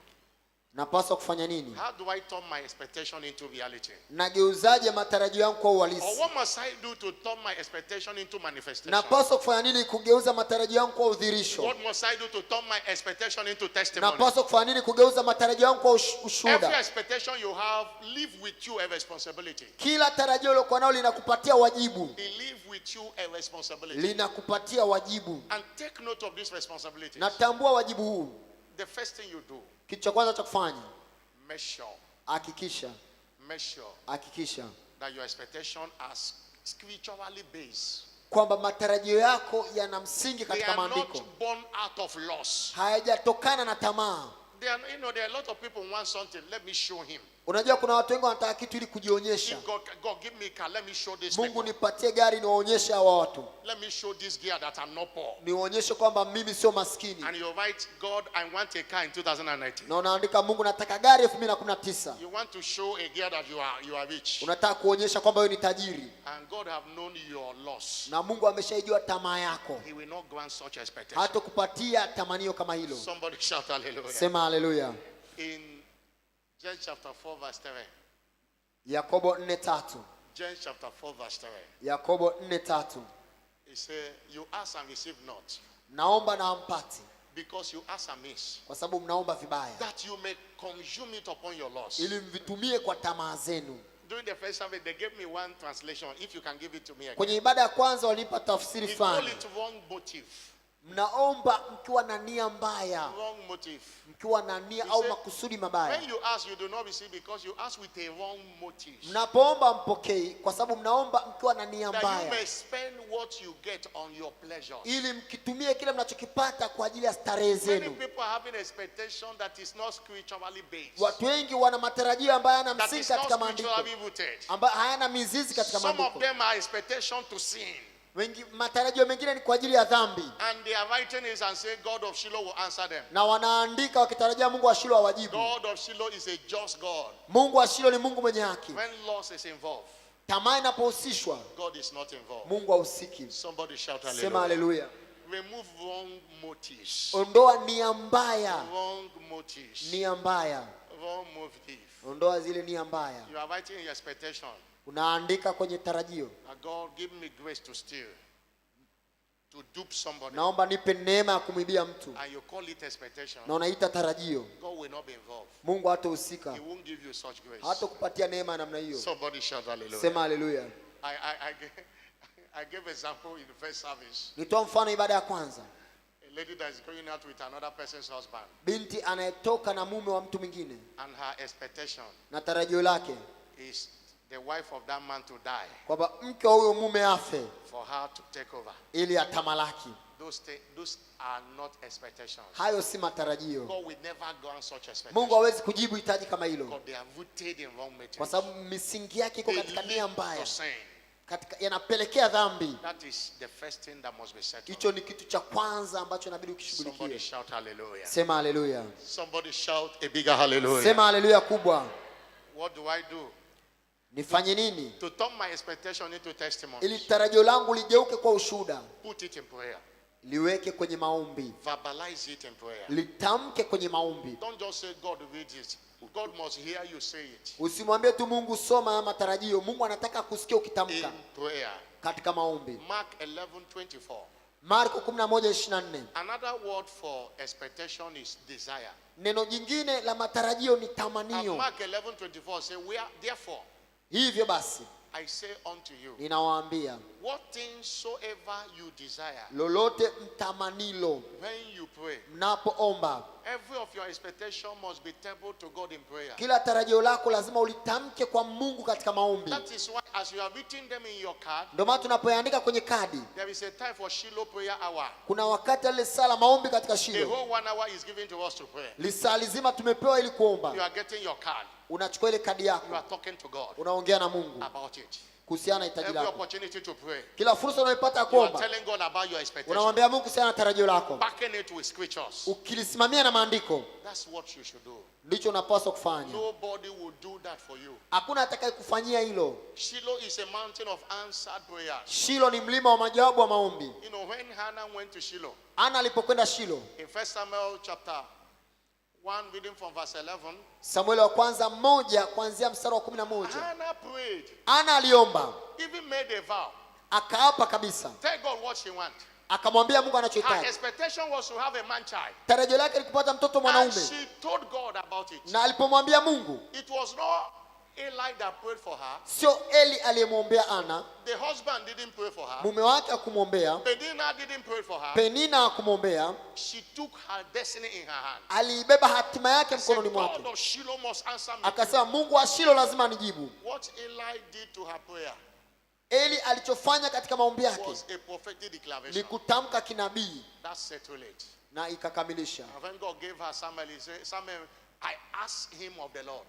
Napaswa kufanya nini? How do I turn my expectation into reality? Nageuzaje matarajio yangu kwa Or uhalisi? what must I do to turn my expectation into manifestation? Napaswa kufanya nini kugeuza matarajio yangu kwa udhirisho? What must I do to turn my expectation into testimony? Napaswa kufanya nini kugeuza matarajio yangu kwa Every ushuhuda? expectation you have, live with you a responsibility. Kila tarajio ulilokuwa nalo linakupatia wajibu. It live with you a responsibility. Linakupatia wajibu. And take note of this responsibility. Natambua wajibu huu. The first thing you do, Kitu cha kwanza cha kufanya, make sure hakikisha that your expectation are spiritually based. kwamba matarajio yako yana msingi They katika are maandiko. not born out of loss. Hayajatokana na tamaa. There are a lot of people want something. Let me show him. Unajua kuna watu wengi wanataka kitu ili kujionyesha. If God give me a car, let me show this Mungu people. nipatie gari niwaonyeshe hawa watu. Let me show this gear that I'm not poor. Niwaonyeshe kwamba mimi sio maskini. And you write, God, I want a car in 2019. Na unaandika Mungu nataka gari 2019. You want to show a gear that you are rich. Unataka kuonyesha kwamba wewe ni tajiri. And God have known your loss. Na Mungu ameshaijua tamaa yako. He will not grant such expectation. Hata kupatia tamanio kama hilo. Somebody shout hallelujah. Sema haleluya. In James chapter 4 verse 3. Yakobo 4:3. James chapter 4 verse 3. Yakobo 4:3. He said, you ask and receive not, Naomba na hampati because you ask amiss, kwa sababu mnaomba vibaya that you may consume it upon your loss. ili mvitumie kwa tamaa zenu. During the first service, they gave me one translation. If you can give it to me again. Kwenye ibada ya kwanza walinipa tafsiri He called fulani. it wrong motive. Mnaomba mkiwa na nia mbaya, Wrong motive. mkiwa na nia He au said, makusudi mabaya. When you ask, you do not receive because you ask with a wrong motive. Mnapoomba mpokei kwa sababu mnaomba mkiwa na nia That you mbaya, may spend what you get on your pleasures. ili mkitumie kile mnachokipata kwa ajili ya starehe Many zenu. people are having expectation that is not spiritually based. Watu wengi wana matarajio ambayo hayana That msingi is not katika maandiko, spiritually rooted. ambayo hayana mizizi katika Some of maandiko. them are expectation to sin. Wengi matarajio mengine ni kwa ajili ya dhambi, And they are writing this and say, God of Shiloh will answer them. na wanaandika wakitarajia Mungu wa Shilo awajibu. God of Shiloh is a just God. Mungu wa Shilo ni Mungu mwenye haki. When loss is involved, Tamaa inapohusishwa, God is not involved. Mungu hahusiki. Somebody shout Sema hallelujah. haleluya. Remove wrong motives. Ondoa nia mbaya, Wrong motives. nia mbaya. Wrong motive. Ondoa zile nia mbaya. You are writing your expectation. Unaandika kwenye tarajio, God, give me grace to steal, to dupe somebody. naomba nipe neema ya kumwibia mtu, And you call it expectation. na unaita tarajio. God will not be involved. Mungu hatahusika, He won't give you such grace. hatakupatia neema ya namna hiyo. Somebody shout hallelujah. Sema haleluya. I gave example in the first service. Nitoa mfano ibada ya kwanza. A lady that is going out with another person's husband, Binti anayetoka na mume wa mtu mwingine, and her expectation na tarajio lake is the wife of that man to die kwamba mke wa huyo mume afe for her to take over. ili atamalaki. Those are not expectations. Hayo si matarajio. God will never grant such Mungu expectations. hawezi kujibu hitaji kama hilo, Because they are rooted in wrong kwa motives. sababu misingi yake iko They katika nia lead mbaya, to sin. yanapelekea dhambi. That is the first thing that must be settled. Hicho ni kitu cha kwanza ambacho inabidi Somebody ukishughulikie. shout hallelujah. Sema haleluya. Somebody shout a bigger hallelujah. Sema haleluya kubwa. What do I do? Nifanye nini To turn my expectation into testimony. ili tarajio langu ligeuke kwa ushuhuda? Put it in prayer. Liweke kwenye maombi, Verbalize it in prayer. litamke kwenye maombi. Don't just say God reads it. God must hear you say it. Usimwambie tu Mungu soma haya matarajio. Mungu anataka kusikia In ukitamka prayer. katika maombi. Mark 11:24. Marko 11:24. Another word for expectation is desire. Neno jingine la matarajio ni And tamanio. Mark 11:24 say, therefore, Hivyo basi I say unto you, ninawaambia, what things soever you desire, lolote mtamanilo when you pray, mnapoomba, every of your expectation must be tabled to God in prayer. kila tarajio lako lazima ulitamke kwa Mungu katika maombi. That is why, as you are written them in your card, Ndio maana tunapoandika kwenye kadi, there is a time for Shiloh prayer hour. kuna wakati ile sala maombi katika A Shilo, whole 1 hour is given to us to pray. lisaa lizima tumepewa ili kuomba. You are getting your card. Unachukua ile kadi You yako, are talking to God unaongea na Mungu about it. kuhusiana na hitaji Every lako. opportunity to pray, Kila fursa unayopata ya you are kuomba, telling God about your expectation, unamwambia Mungu kuhusiana na tarajio lako, backing it with scriptures. ukilisimamia na maandiko. That's what you should do. Ndicho unapaswa kufanya. Nobody will do that for you. Hakuna atakayekufanyia hilo. Shiloh is a mountain of answered prayers. Shilo ni mlima wa majawabu wa maombi. You know, when Hannah went to Shiloh, Ana alipokwenda Shilo, in 1 Samuel chapter 1, reading from verse 11, Samueli wa kwanza 1 kuanzia mstari wa 11. Hannah prayed, Ana aliomba, even made a vow. akaapa kabisa, Tell God what she wants. akamwambia Mungu Her anachohitaji. expectation was to have a man child. Tarajio lake ni kupata mtoto And mwanaume, she told God about it. na alipomwambia Mungu, It was not Eli that prayed for her. sio Eli aliyemwombea Ana, The husband didn't pray for her. mume wake hakumwombea, Penina didn't pray for her. Penina hakumwombea, She took her destiny in her hand. aliibeba hatima yake Said, mkononi God mwake. of Shiloh must answer me. Akasema Mungu wa Shilo lazima anijibu. What Eli did to her prayer Eli alichofanya katika maombi yake was a prophetic ni declaration. kutamka kinabii, That settled it. na ikakamilisha. And when God gave her Samuel, he said, Samuel, I asked him of the Lord.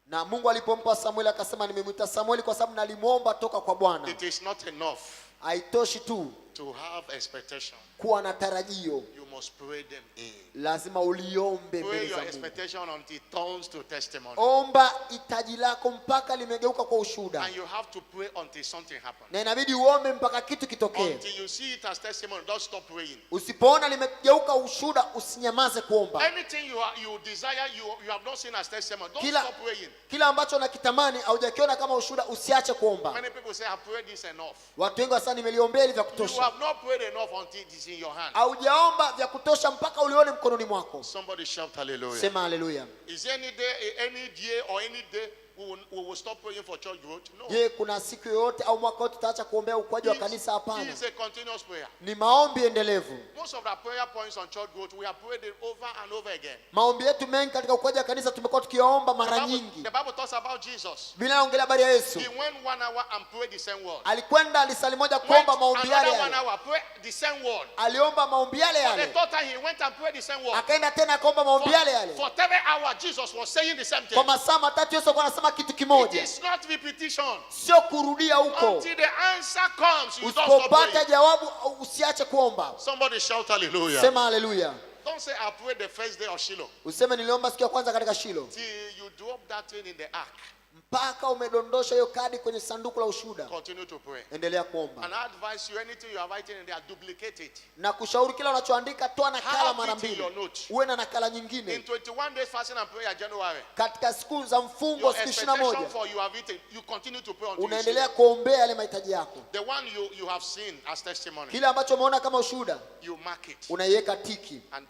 Na Mungu alipompa Samueli akasema, nimemwita Samueli kwa sababu nalimwomba toka kwa Bwana. It is not enough Haitoshi tu to have expectation. kuwa na tarajio, You must pray them in. lazima uliombe Pray mbele your za Mungu. expectation until it turns to testimony. Omba hitaji lako mpaka limegeuka kwa ushuhuda, And you have to pray until something happens. na inabidi uombe mpaka kitu kitokee. Until you see it as testimony, don't stop praying. Usipoona limegeuka ushuhuda, usinyamaze kuomba. Anything you desire, you have not seen as testimony, don't Kila- stop praying. Kila ambacho nakitamani haujakiona kama ushuhuda, usiache kuomba. Many people say, I prayed this enough. Watu wengi wasema nimeliombea hivi vya You kutosha. have not prayed enough until it is in your hand. Haujaomba vya kutosha mpaka ulione mkononi mwako. Somebody shout hallelujah. Sema haleluya. Is there any day or any day we will stop praying for church growth? No. Je, kuna siku yoyote au mwaka wote tutaacha kuombea ukuaji wa kanisa? It Hapana. is a continuous prayer. Ni maombi endelevu. Most of the prayer points on church growth, we have prayed it over and over again. Maombi yetu mengi katika ukuaji wa kanisa tumekuwa tukiomba mara nyingi. The Bible talks about Jesus. Biblia inaongelea habari ya Yesu. He went 1 hour and prayed the same word. Alikwenda alisali moja Went kuomba maombi yale another 1 yale. hour, pray the same word. Aliomba maombi yale For the yale. third time, he went and prayed the same word. Akaenda tena akaomba maombi yale yale. For 3 hours, Jesus was saying the same thing. Kwa masaa matatu Yesu alikuwa anasema kitu It kimoja. is not repetition. Sio kurudia huko. Until the answer comes, you don't stop Usipopata praying. jawabu usiache kuomba. Somebody shout hallelujah. Sema haleluya. Don't say I prayed the first day of Shiloh. Useme niliomba siku ya kwanza katika Shilo. Till you drop that thing in the ark. Mpaka umedondosha hiyo kadi kwenye sanduku la ushuhuda. Continue to pray. Endelea kuomba. And I advise you, anything you are writing in there, duplicate it. Na kushauri kila unachoandika toa nakala Have mara it in mbili. your note. Uwe na nakala In nyingine. 21 days fasting and prayer January, Katika siku za mfungo your siku expectation 21 for you have written, you continue to pray until you see unaendelea it. kuombea yale mahitaji yako. The one you have seen as testimony, Kile ambacho umeona kama ushuhuda you mark it. unaiweka tiki. And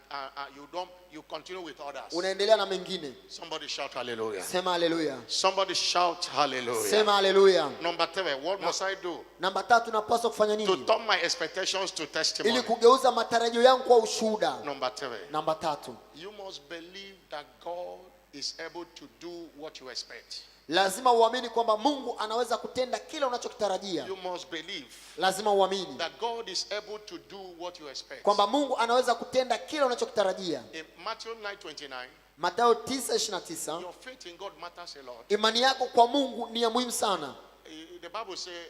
you continue with others. Unaendelea na mengine. Somebody shout hallelujah. Sema haleluya. Somebody shout hallelujah. Sema haleluya. Number 3, what must I do Namba 3, napaswa kufanya to nini turn my expectations to testimony? ili kugeuza matarajio yangu kwa ushuhuda? Number 3, Namba 3, you must believe that God is able to do what you expect. lazima uamini kwamba Mungu anaweza kutenda kile unachokitarajia. You must believe Lazima uamini that God is able to do what you expect. kwamba Mungu anaweza kutenda kile unachokitarajia. In Matthew 9:29, Mathayo 9:29, your faith in God matters a lot. imani yako kwa Mungu ni ya muhimu sana. The Bible says,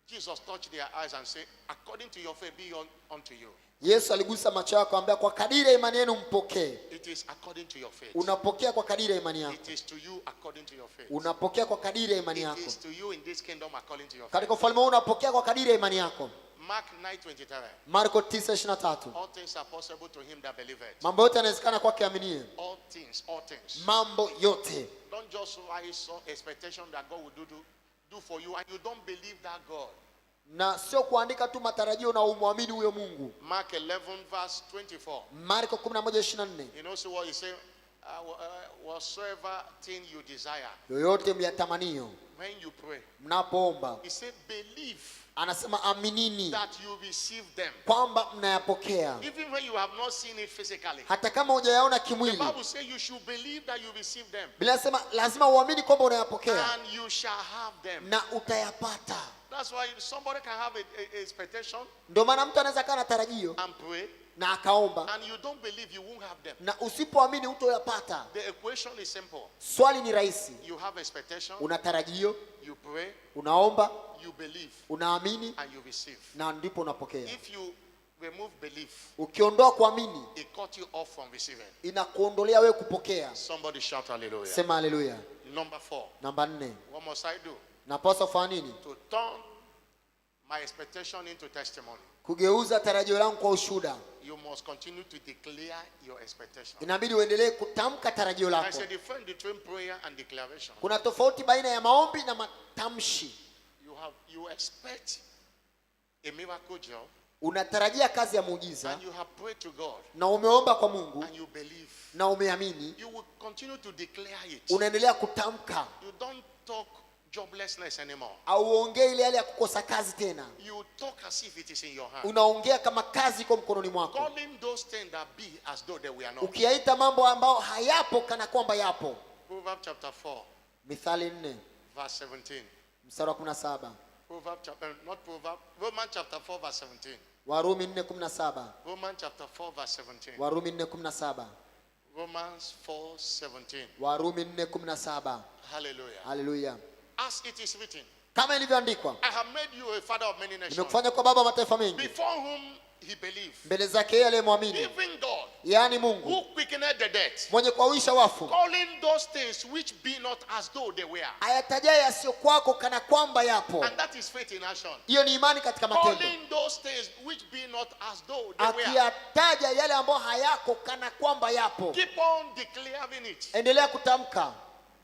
Jesus touched their eyes and said, according to your faith be unto you. Yesu aligusa macho yako akamwambia, kwa kadiri ya imani yenu mpokee. It is according to your faith. Unapokea kwa kadiri ya imani yako. It is to you according to your faith. Unapokea kwa kadiri ya imani It yako. is to you in this kingdom according to your faith. Katika ufalme huu unapokea kwa kadiri ya imani yako. Mark 9:23. Marko 9:23, All things are possible to him that believeth. mambo yote yanawezekana kwake aminie. All things, all things. Mambo yote. Don't just rise some expectation that God will do for you and you don't believe that God. Na sio kuandika tu matarajio na umwamini huyo Mungu. Mark 11:24. Marko 11:24, You know, so what he said, whatsoever thing you desire, yoyote myatamanio when you pray, mnapoomba, he said, believe anasema aminini that you receive them. kwamba mnayapokea Even when you have not seen it physically. hata kama hujayaona The kimwili. Bible says you should believe that you receive them. Biblia inasema lazima uamini kwamba unayapokea And you shall have them. na utayapata. That's why somebody can have a expectation Ndio maana mtu anaweza kaa na tarajio and pray, na akaomba, and you don't believe you won't have them. na usipoamini hutoyapata. The equation is simple. Swali ni rahisi. You have expectation, Una tarajio, you pray, unaomba, you believe, unaamini and you receive. na ndipo unapokea. If you remove belief, Ukiondoa kuamini, it cut you off from receiving. inakuondolea wewe kupokea. Somebody shout hallelujah. Sema haleluya. Number 4, Namba 4, what must I do napaswa kufanya nini to turn my expectation into testimony? kugeuza tarajio langu kwa ushuhuda? You must continue to declare your expectation. Inabidi uendelee kutamka tarajio I lako. said difference between prayer and declaration. Kuna tofauti baina ya maombi na matamshi. You expect a miracle job, Unatarajia kazi ya muujiza and you have prayed to God, na umeomba kwa Mungu and you believe. na umeamini, You will continue to declare it. unaendelea kutamka. You don't talk joblessness anymore. Auongee ile hali ya kukosa kazi tena. You talk as if it is in your hand. Unaongea kama kazi iko mkononi mwako. Calling those things that be as though they were not. Ukiyaita mambo ambayo hayapo kana kwamba yapo. Proverbs chapter 4, Mithali 4 verse 17. mstari wa 17. Romans chapter 4, verse 17. Warumi 4:17. Romans chapter 4, verse 17. Warumi 4:17. Romans 4:17. Warumi 4:17. Hallelujah. Haleluya. As it is written, Kama ilivyoandikwa, I have made you a father of many nations, nimekufanya kwa baba wa mataifa mengi, before whom he believed, mbele zake yeye aliyemwamini, even God, yaani Mungu who quickened the dead, mwenye kuwahuisha wafu, calling those things which be not as though they were. ayatajaye yasiyo kwako kana kwamba yapo. And that is faith in action. Hiyo ni imani katika matendo, Calling those things which be not as though they were. akiyataja yale ambayo hayako kana kwamba yapo. Keep on declaring it. Endelea kutamka,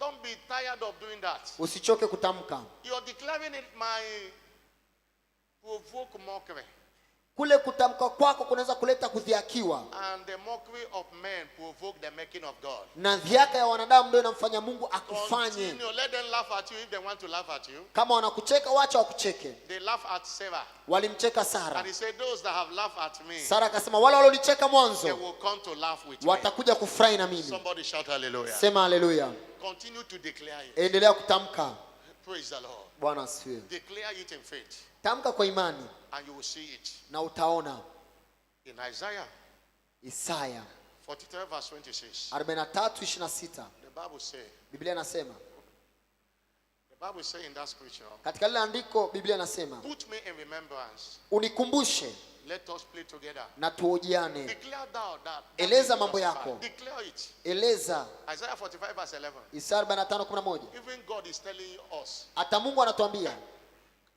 Don't be tired of doing that. usichoke kutamka. You're declaring it my provoke mockery. Kule kutamka kwako kunaweza kuleta kudhihakiwa, And the mockery of men provoke the making of God. na dhihaka ya wanadamu ndio inamfanya Mungu akufanye. Continue. Let them laugh at you if they want to laugh at you. Kama wanakucheka wacha wakucheke. They laugh at Sarah. Walimcheka Sara. And he said, those that have laughed at me, Sara akasema wale walionicheka they mwanzo will come to laugh with me. watakuja kufurahi na mimi. Somebody shout hallelujah. Sema haleluya. Continue to declare it. Endelea kutamka. Praise the Lord. Bwana asifiwe. Declare it in faith. Tamka kwa imani And you will see it. na utaona. In Isaiah Isaya 43 verse 26. 43:26. The Bible says, Biblia inasema, in that scripture, katika lile andiko Biblia inasema, put me in remembrance. unikumbushe Let us play together. na tuojiane. Declare thou that. Eleza mambo yako. Declare it. Eleza. Isaiah 45 verse 11. Isaya 45:11. Even God is telling us Hata Mungu anatuambia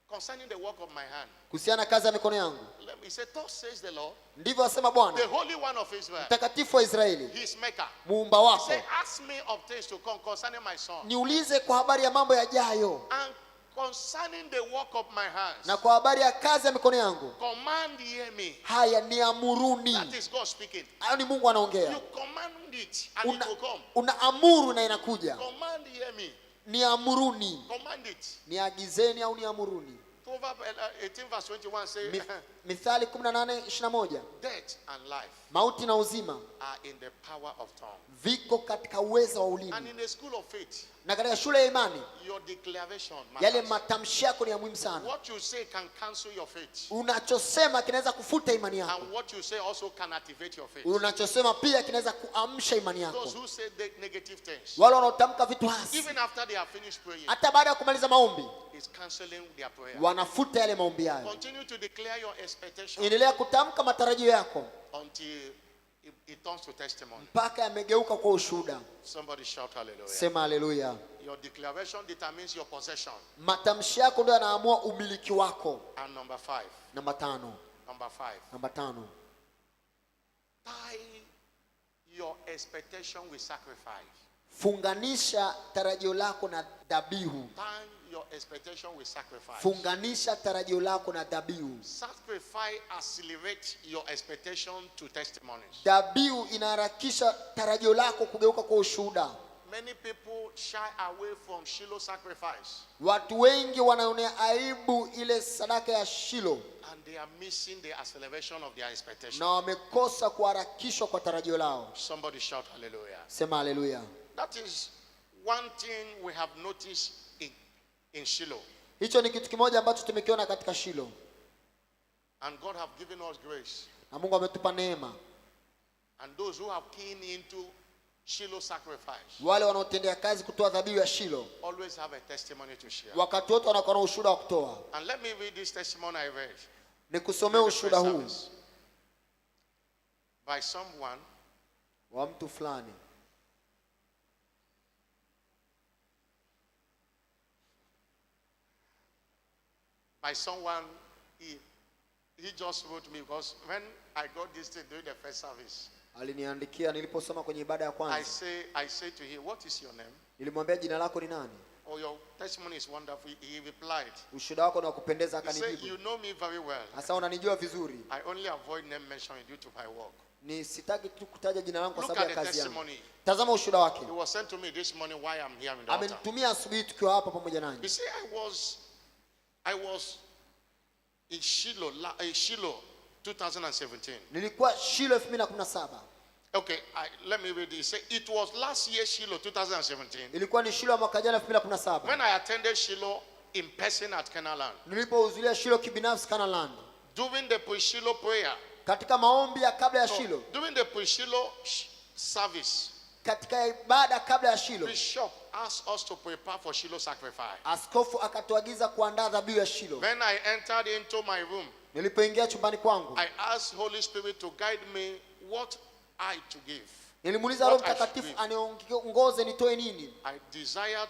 concerning the work of my hand. kuhusiana na kazi ya mikono yangu. He said, thus says the Lord, Ndivyo asema the Bwana, Holy One of Israel, mtakatifu wa Israeli, his maker. muumba He wako. said, ask me of things to come concerning my son. Niulize kwa habari ya mambo yajayo, And concerning the work of my hands, na kwa habari ya kazi ya mikono yangu. command ye me. Haya ni amuruni. That is God speaking. Hayo ni Mungu anaongea. You command it and it will come. Una amuru na inakuja. Command ye me. Ni amuruni. Command it. Niagizeni au ni amuruni. Proverbs 18 verse 21 says, Mithali 18:21. death and life Mauti na uzima are in the power of tongue. viko katika uwezo wa And ulimi. in the school of faith, Na katika shule ya imani, your declaration yale matters. matamshi yako ni ya muhimu sana. What you say can cancel your faith. Unachosema kinaweza kufuta imani yako. And what you say also can activate your faith. Unachosema pia kinaweza kuamsha imani yako. Those who say negative things, Wale wanaotamka vitu hasi, even after they have finished praying, hata baada ya kumaliza maombi, is canceling their prayer. wanafuta yale maombi yao. Continue to declare your expectation Endelea kutamka matarajio yako until it turns to testimony. mpaka yamegeuka kwa ushuhuda. Somebody shout hallelujah. Sema haleluya. Your declaration determines your possession. Matamshi yako ndio yanaamua umiliki wako. And number 5. Namba 5. Number 5. Namba 5. Tie your expectation with sacrifice. Funganisha tarajio lako na dhabihu. Tie your expectation with sacrifice. Funganisha tarajio lako na dhabihu. Sacrifice accelerates your expectation to testimonies. Dhabihu inaharakisha tarajio lako kugeuka kwa ushuhuda. Many people shy away from Shiloh sacrifice. Watu wengi wanaonea aibu ile sadaka ya Shilo, And they are missing the acceleration of their expectation. na wamekosa kuharakishwa kwa tarajio lao. Somebody shout hallelujah. Sema haleluya. That is one thing we have noticed in Shiloh. Hicho ni kitu kimoja ambacho tumekiona katika Shilo. And God have given us grace. Na Mungu ametupa neema. And those who have keen into Shiloh sacrifice Wale wanaotendea kazi kutoa dhabihu ya Shilo, always have a testimony to share. wakati wote wanakuwa na ushuhuda wa kutoa. And let me read this testimony I read. Nikusomea ushuhuda huu By someone wa mtu fulani. He just wrote me because when I got this thing during the first service, Aliniandikia niliposoma kwenye ibada ya I kwanza. say to him, what is your name? Nilimwambia jina lako ni nani? Oh, your testimony is wonderful. He replied. Ushuhuda wako ni wa kupendeza, He said, you akanijibu. know me very well. Sasa unanijua vizuri. I only avoid name mentioning due to my work. Ni sitaki tu kutaja jina langu kwa Look sababu at ya the kazi yangu. testimony. Tazama ushuhuda wake. He was sent to me this morning while I'm here in the altar. Amenitumia asubuhi tukiwa hapa pamoja You nanyi. see, I was in Shiloh 2017. Nilikuwa Shilo 2017. Okay, let me read this. It was last year Shiloh 2017 Ilikuwa ni Shilo ya mwaka jana 2017. when I attended Shiloh in person at Canaanland. Nilipohudhuria Shilo kibinafsi Canaanland. During the pre-Shiloh prayer. Katika maombi ya kabla ya No, Shilo. during the pre-Shiloh service, katika ibada kabla ya Shilo, Bishop asked us to prepare for Shiloh sacrifice. askofu akatuagiza kuandaa dhabihu ya Shilo. When I entered into my room, Nilipoingia chumbani kwangu, I asked Holy Spirit to guide me what I to give. nilimuuliza What Roho I should Mtakatifu give. aniongoze nitoe nini. I desired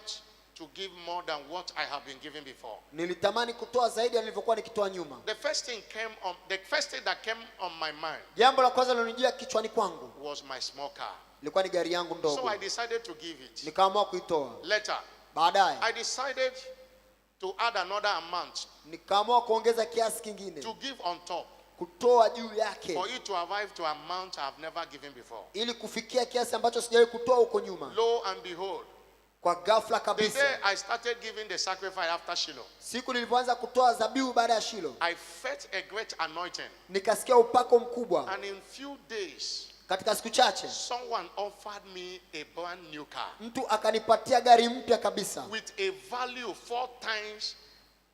to give more than what I have been given before. Nilitamani kutoa zaidi ya nilivyokuwa nikitoa nyuma. The first thing that came on my mind Jambo la kwanza lilonijia kichwani kwangu was my small car. ilikuwa ni gari yangu So ndogo. I decided to give it. Nikaamua kuitoa. Later, Baadaye I decided to add another amount nikaamua kuongeza kiasi kingine, to give on top kutoa juu yake, for it to arrive to amount I have never given before. ili kufikia kiasi ambacho sijawahi kutoa huko nyuma. Lo and behold, Kwa ghafla the kabisa, day I started giving the sacrifice after Shiloh, siku nilipoanza kutoa dhabihu baada ya Shilo, I felt a great anointing. nikasikia upako mkubwa. And in few days, Katika siku chache someone offered me a brand new car mtu akanipatia gari mpya kabisa, with a value 4 times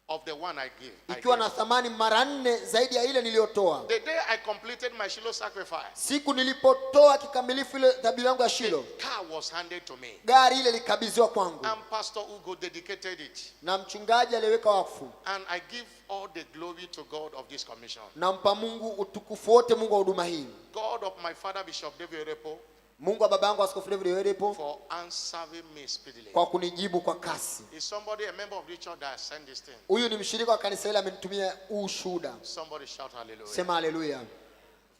of the one I gave. ikiwa na thamani mara 4 zaidi ya ile niliyotoa. The day I completed my Shiloh sacrifice, Siku nilipotoa kikamilifu ile dhabihu yangu ya the Shilo, car was handed to me. gari ile likabidhiwa kwangu And Pastor Ugo dedicated it. na mchungaji aliweka wakfu. And I give all the glory to God of this commission. Nampa Mungu utukufu wote, Mungu wa huduma hii, God of my father Bishop David Oyedepo, Mungu wa baba yangu Askofu David Oyedepo, for answering me speedily. kwa kunijibu kwa kasi. Is somebody a member of the church that sent this thing? Huyu ni mshirika wa kanisa hili, amenitumia ushuhuda. Somebody shout hallelujah. Sema haleluya.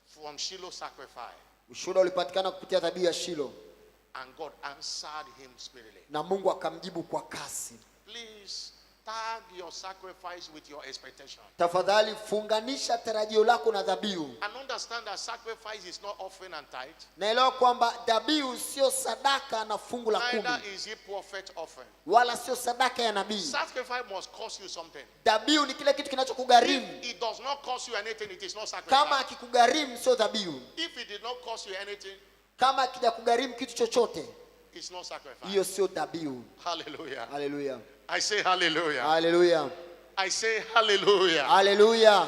From Shiloh sacrifice. Ushuhuda ulipatikana kupitia dhabihu ya Shilo And God answered him speedily. na Mungu akamjibu kwa kasi. Please tag your sacrifice with your expectation. Tafadhali funganisha tarajio lako na dhabihu. And understand that sacrifice is not offering and tithe. Naelewa kwamba dhabihu sio sadaka na fungu la Neither kumi, is it prophet offering. wala sio sadaka ya nabii. Sacrifice must cost you something. Dhabihu ni kile kitu kinachokugharimu. If it does not cost you anything, it is not Kama sacrifice. akikugharimu sio dhabihu. If it did not cost you anything, Kama akijakugharimu kitu chochote, it's not sacrifice. hiyo sio dhabihu. Hallelujah. Haleluya. I say hallelujah. Haleluya. I say hallelujah. Haleluya.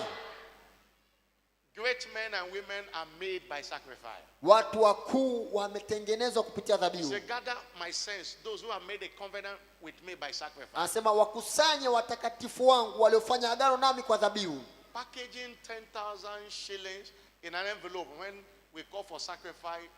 Great men and women are made by sacrifice. Watu wakuu wametengenezwa kupitia dhabihu. Say, gather my saints, those who have made a covenant with me by sacrifice. Anasema wakusanye watakatifu wangu waliofanya agano nami kwa dhabihu. Packaging 10,000 shillings in an envelope when we call for sacrifice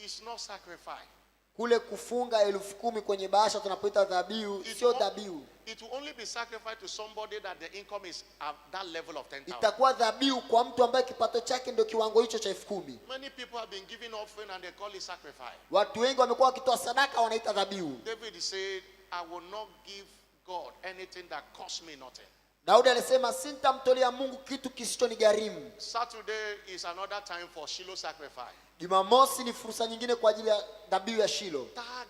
is not sacrifice. Kule kufunga 10,000 kwenye bahasha tunapoita dhabihu sio dhabihu. It will only be sacrificed to somebody that the income is at that level of 10,000. Itakuwa dhabihu kwa mtu ambaye kipato chake ndio kiwango hicho cha 10,000. Many people have been giving offering and they call it sacrifice. Watu wengi wamekuwa wakitoa sadaka wanaita dhabihu. David said, I will not give God anything that costs me nothing. Daudi alisema sintamtolea Mungu kitu kisichonigharimu. Saturday is another time for Shiloh sacrifice. Jumamosi ni fursa nyingine kwa ajili ya dhabihu ya Shilo. Tag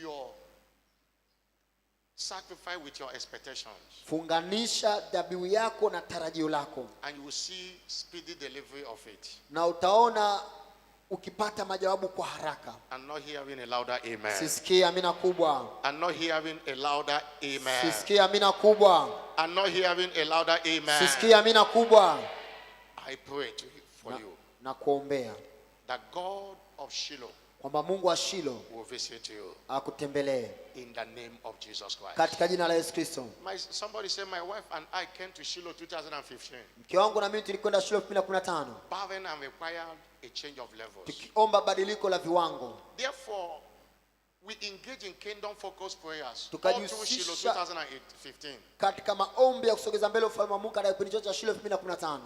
your sacrifice with your expectations. Funganisha dhabihu yako na tarajio lako, And you will see speedy delivery of it. na utaona ukipata majawabu kwa haraka. I'm not hearing a louder amen. Sisikie amina kubwa. I'm not hearing a louder amen. Sisikie amina kubwa. I'm not hearing a louder amen. Sisikie amina kubwa. I pray for you Na kuombea that God of Shiloh kwamba Mungu wa Shilo will visit you akutembelee in the name of Jesus Christ. katika jina la Yesu Kristo. Somebody said my wife and I came to Shiloh 2015, Mke wangu na mimi tulikwenda Shilo 2015 barren and required a change of levels. tukiomba badiliko la viwango. Therefore, we engage in kingdom focused prayers all through Shiloh 2015. Katika maombi ya kusogeza mbele ufalme wa Mungu katika kipindi chote cha Shilo 2015.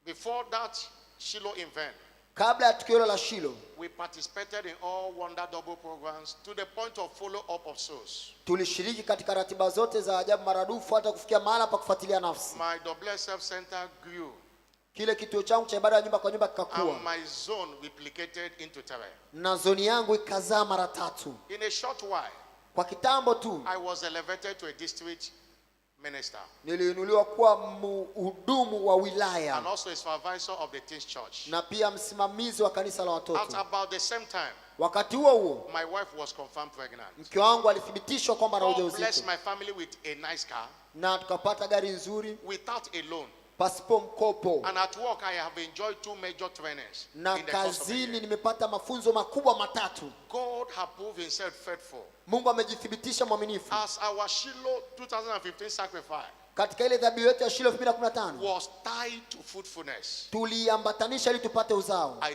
Before that Shiloh event, Kabla ya tukio la Shilo, we participated in all Wonder Double programs to the point of follow-up of souls. tulishiriki katika ratiba zote za ajabu maradufu hata kufikia mahala pa kufuatilia nafsi. My WSF center grew. Kile kituo changu cha ibada ya nyumba kwa nyumba kikakua. And my zone replicated into terrain. Na zoni yangu ikazaa mara 3. In a short while, Kwa kitambo tu I was elevated to a district minister niliinuliwa kuwa mhudumu wa wilaya and also a supervisor of the Teens Church. na pia msimamizi wa kanisa la At watoto. about the same time, Wakati huo huo my wife was confirmed pregnant. mke wangu alithibitishwa kwamba ana God blessed ujauzito my family with a nice car na tukapata gari nzuri without a loan. pasipo mkopo. And at work I have enjoyed 2 major trainings. Na in the course of the kazini year. nimepata mafunzo makubwa matatu. God has proved himself faithful. Mungu amejithibitisha mwaminifu. As our Shiloh 2015 sacrifice Katika ile dhabihu yetu ya Shiloh 2015 was tied to fruitfulness, tuliambatanisha ili tupate uzao. I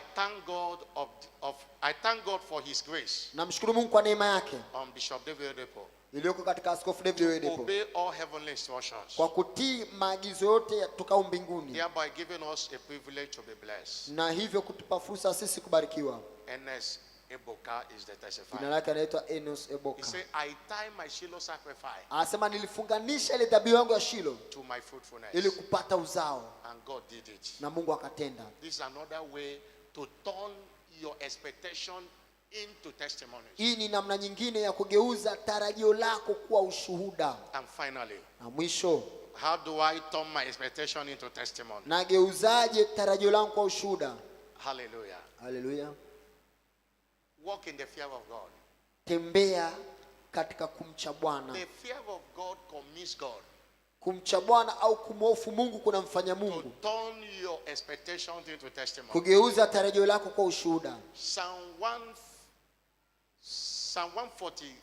thank God for his grace Namshukuru Mungu kwa neema yake on Bishop David Oyedepo iliyoko katika Askofu David Oyedepo obey all heavenly instructions, kwa kutii maagizo yote yatokao mbinguni, thereby giving us a privilege to be blessed. na hivyo kutupa fursa sisi kubarikiwa. Enes Eboka is the Jina testifier. lake anaitwa Enos He Eboka. said, I tie my Shiloh sacrifice Anasema nilifunganisha ile dhabihu yangu ya Shiloh to my fruitfulness, ili kupata uzao, and God did it. na Mungu akatenda. This is another way to turn your expectation into testimonies. Hii ni namna nyingine ya kugeuza tarajio lako kuwa ushuhuda. And finally, Na mwisho, how do I turn my expectation into testimony? nageuzaje tarajio langu kwa ushuhuda? Hallelujah. Haleluya. Walk in the fear of God. Tembea katika kumcha Bwana. The fear of God commits God Kumcha Bwana au kumhofu Mungu kunamfanya to Mungu turn your expectations into testimony. kugeuza tarajio lako kwa ushuhuda. Psalm 140,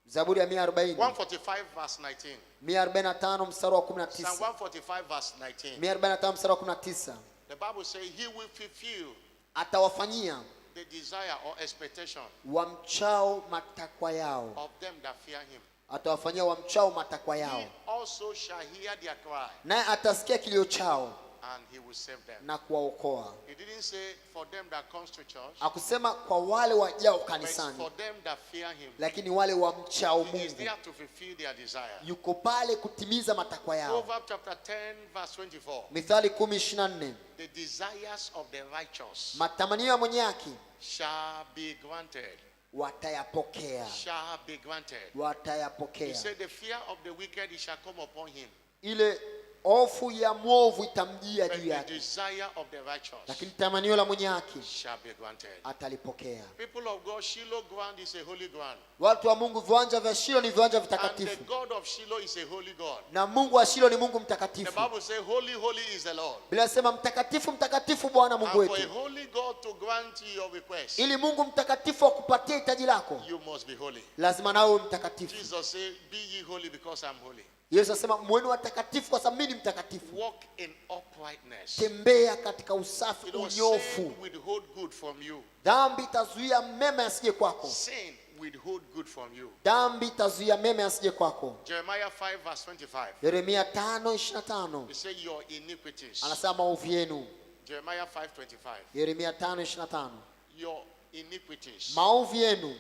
Zaburi ya 140, 145 verse 19. 145 mstari wa Psalm 19. 145 verse 19. 145 mstari wa 19. The Bible says he will fulfill Atawafanyia the desire or expectation wamchao matakwa yao. of them that fear him. Atawafanyia wamchao matakwa He yao. also shall hear their cry, Naye atasikia kilio chao and he will save them. na kuwaokoa. He didn't say for them that comes to church, Akusema kwa wale wajao but kanisani, for them that fear him. lakini wale wamchao He is Mungu. there to fulfill their desire. Yuko pale kutimiza matakwa yao. Proverbs chapter 10 verse 24. Mithali 10:24. The desires of the righteous Matamanio ya mwenye haki shall be granted. watayapokea. Shall be granted. He Watayapokea. said the fear of the wicked it shall come upon him, Ile hofu ya mwovu itamjia but juu the yake, desire of the righteous lakini tamanio la mwenye haki shall be granted. atalipokea. People of God, Shiloh ground is a holy ground, Watu wa Mungu, viwanja vya Shilo ni viwanja and the vitakatifu, God of Shiloh is a holy God. na Mungu wa Shilo ni Mungu The mtakatifu. Bible says, "Holy, holy is the Lord." Bila sema mtakatifu, mtakatifu Bwana And Mungu for a wetu. holy God to grant you your request, Ili Mungu mtakatifu akupatie hitaji lako, you must be holy. lazima nawe uwe mtakatifu. Jesus said, "Be ye holy because I'm holy." Yesu asema mweni watakatifu kwa sababu mimi ni mtakatifu. Walk in uprightness. Tembea katika usafi, You know, unyofu. sin withhold good from you. Dhambi itazuia mema yasije kwako. Sin withhold good from you. Dhambi itazuia mema yasije kwako. Jeremiah 5 verse 25. Yeremia 5:25 He said, "Your iniquities." anasema maovu yenu. Jeremiah 5:25. Yeremia 5:25 Your iniquities maovu yenu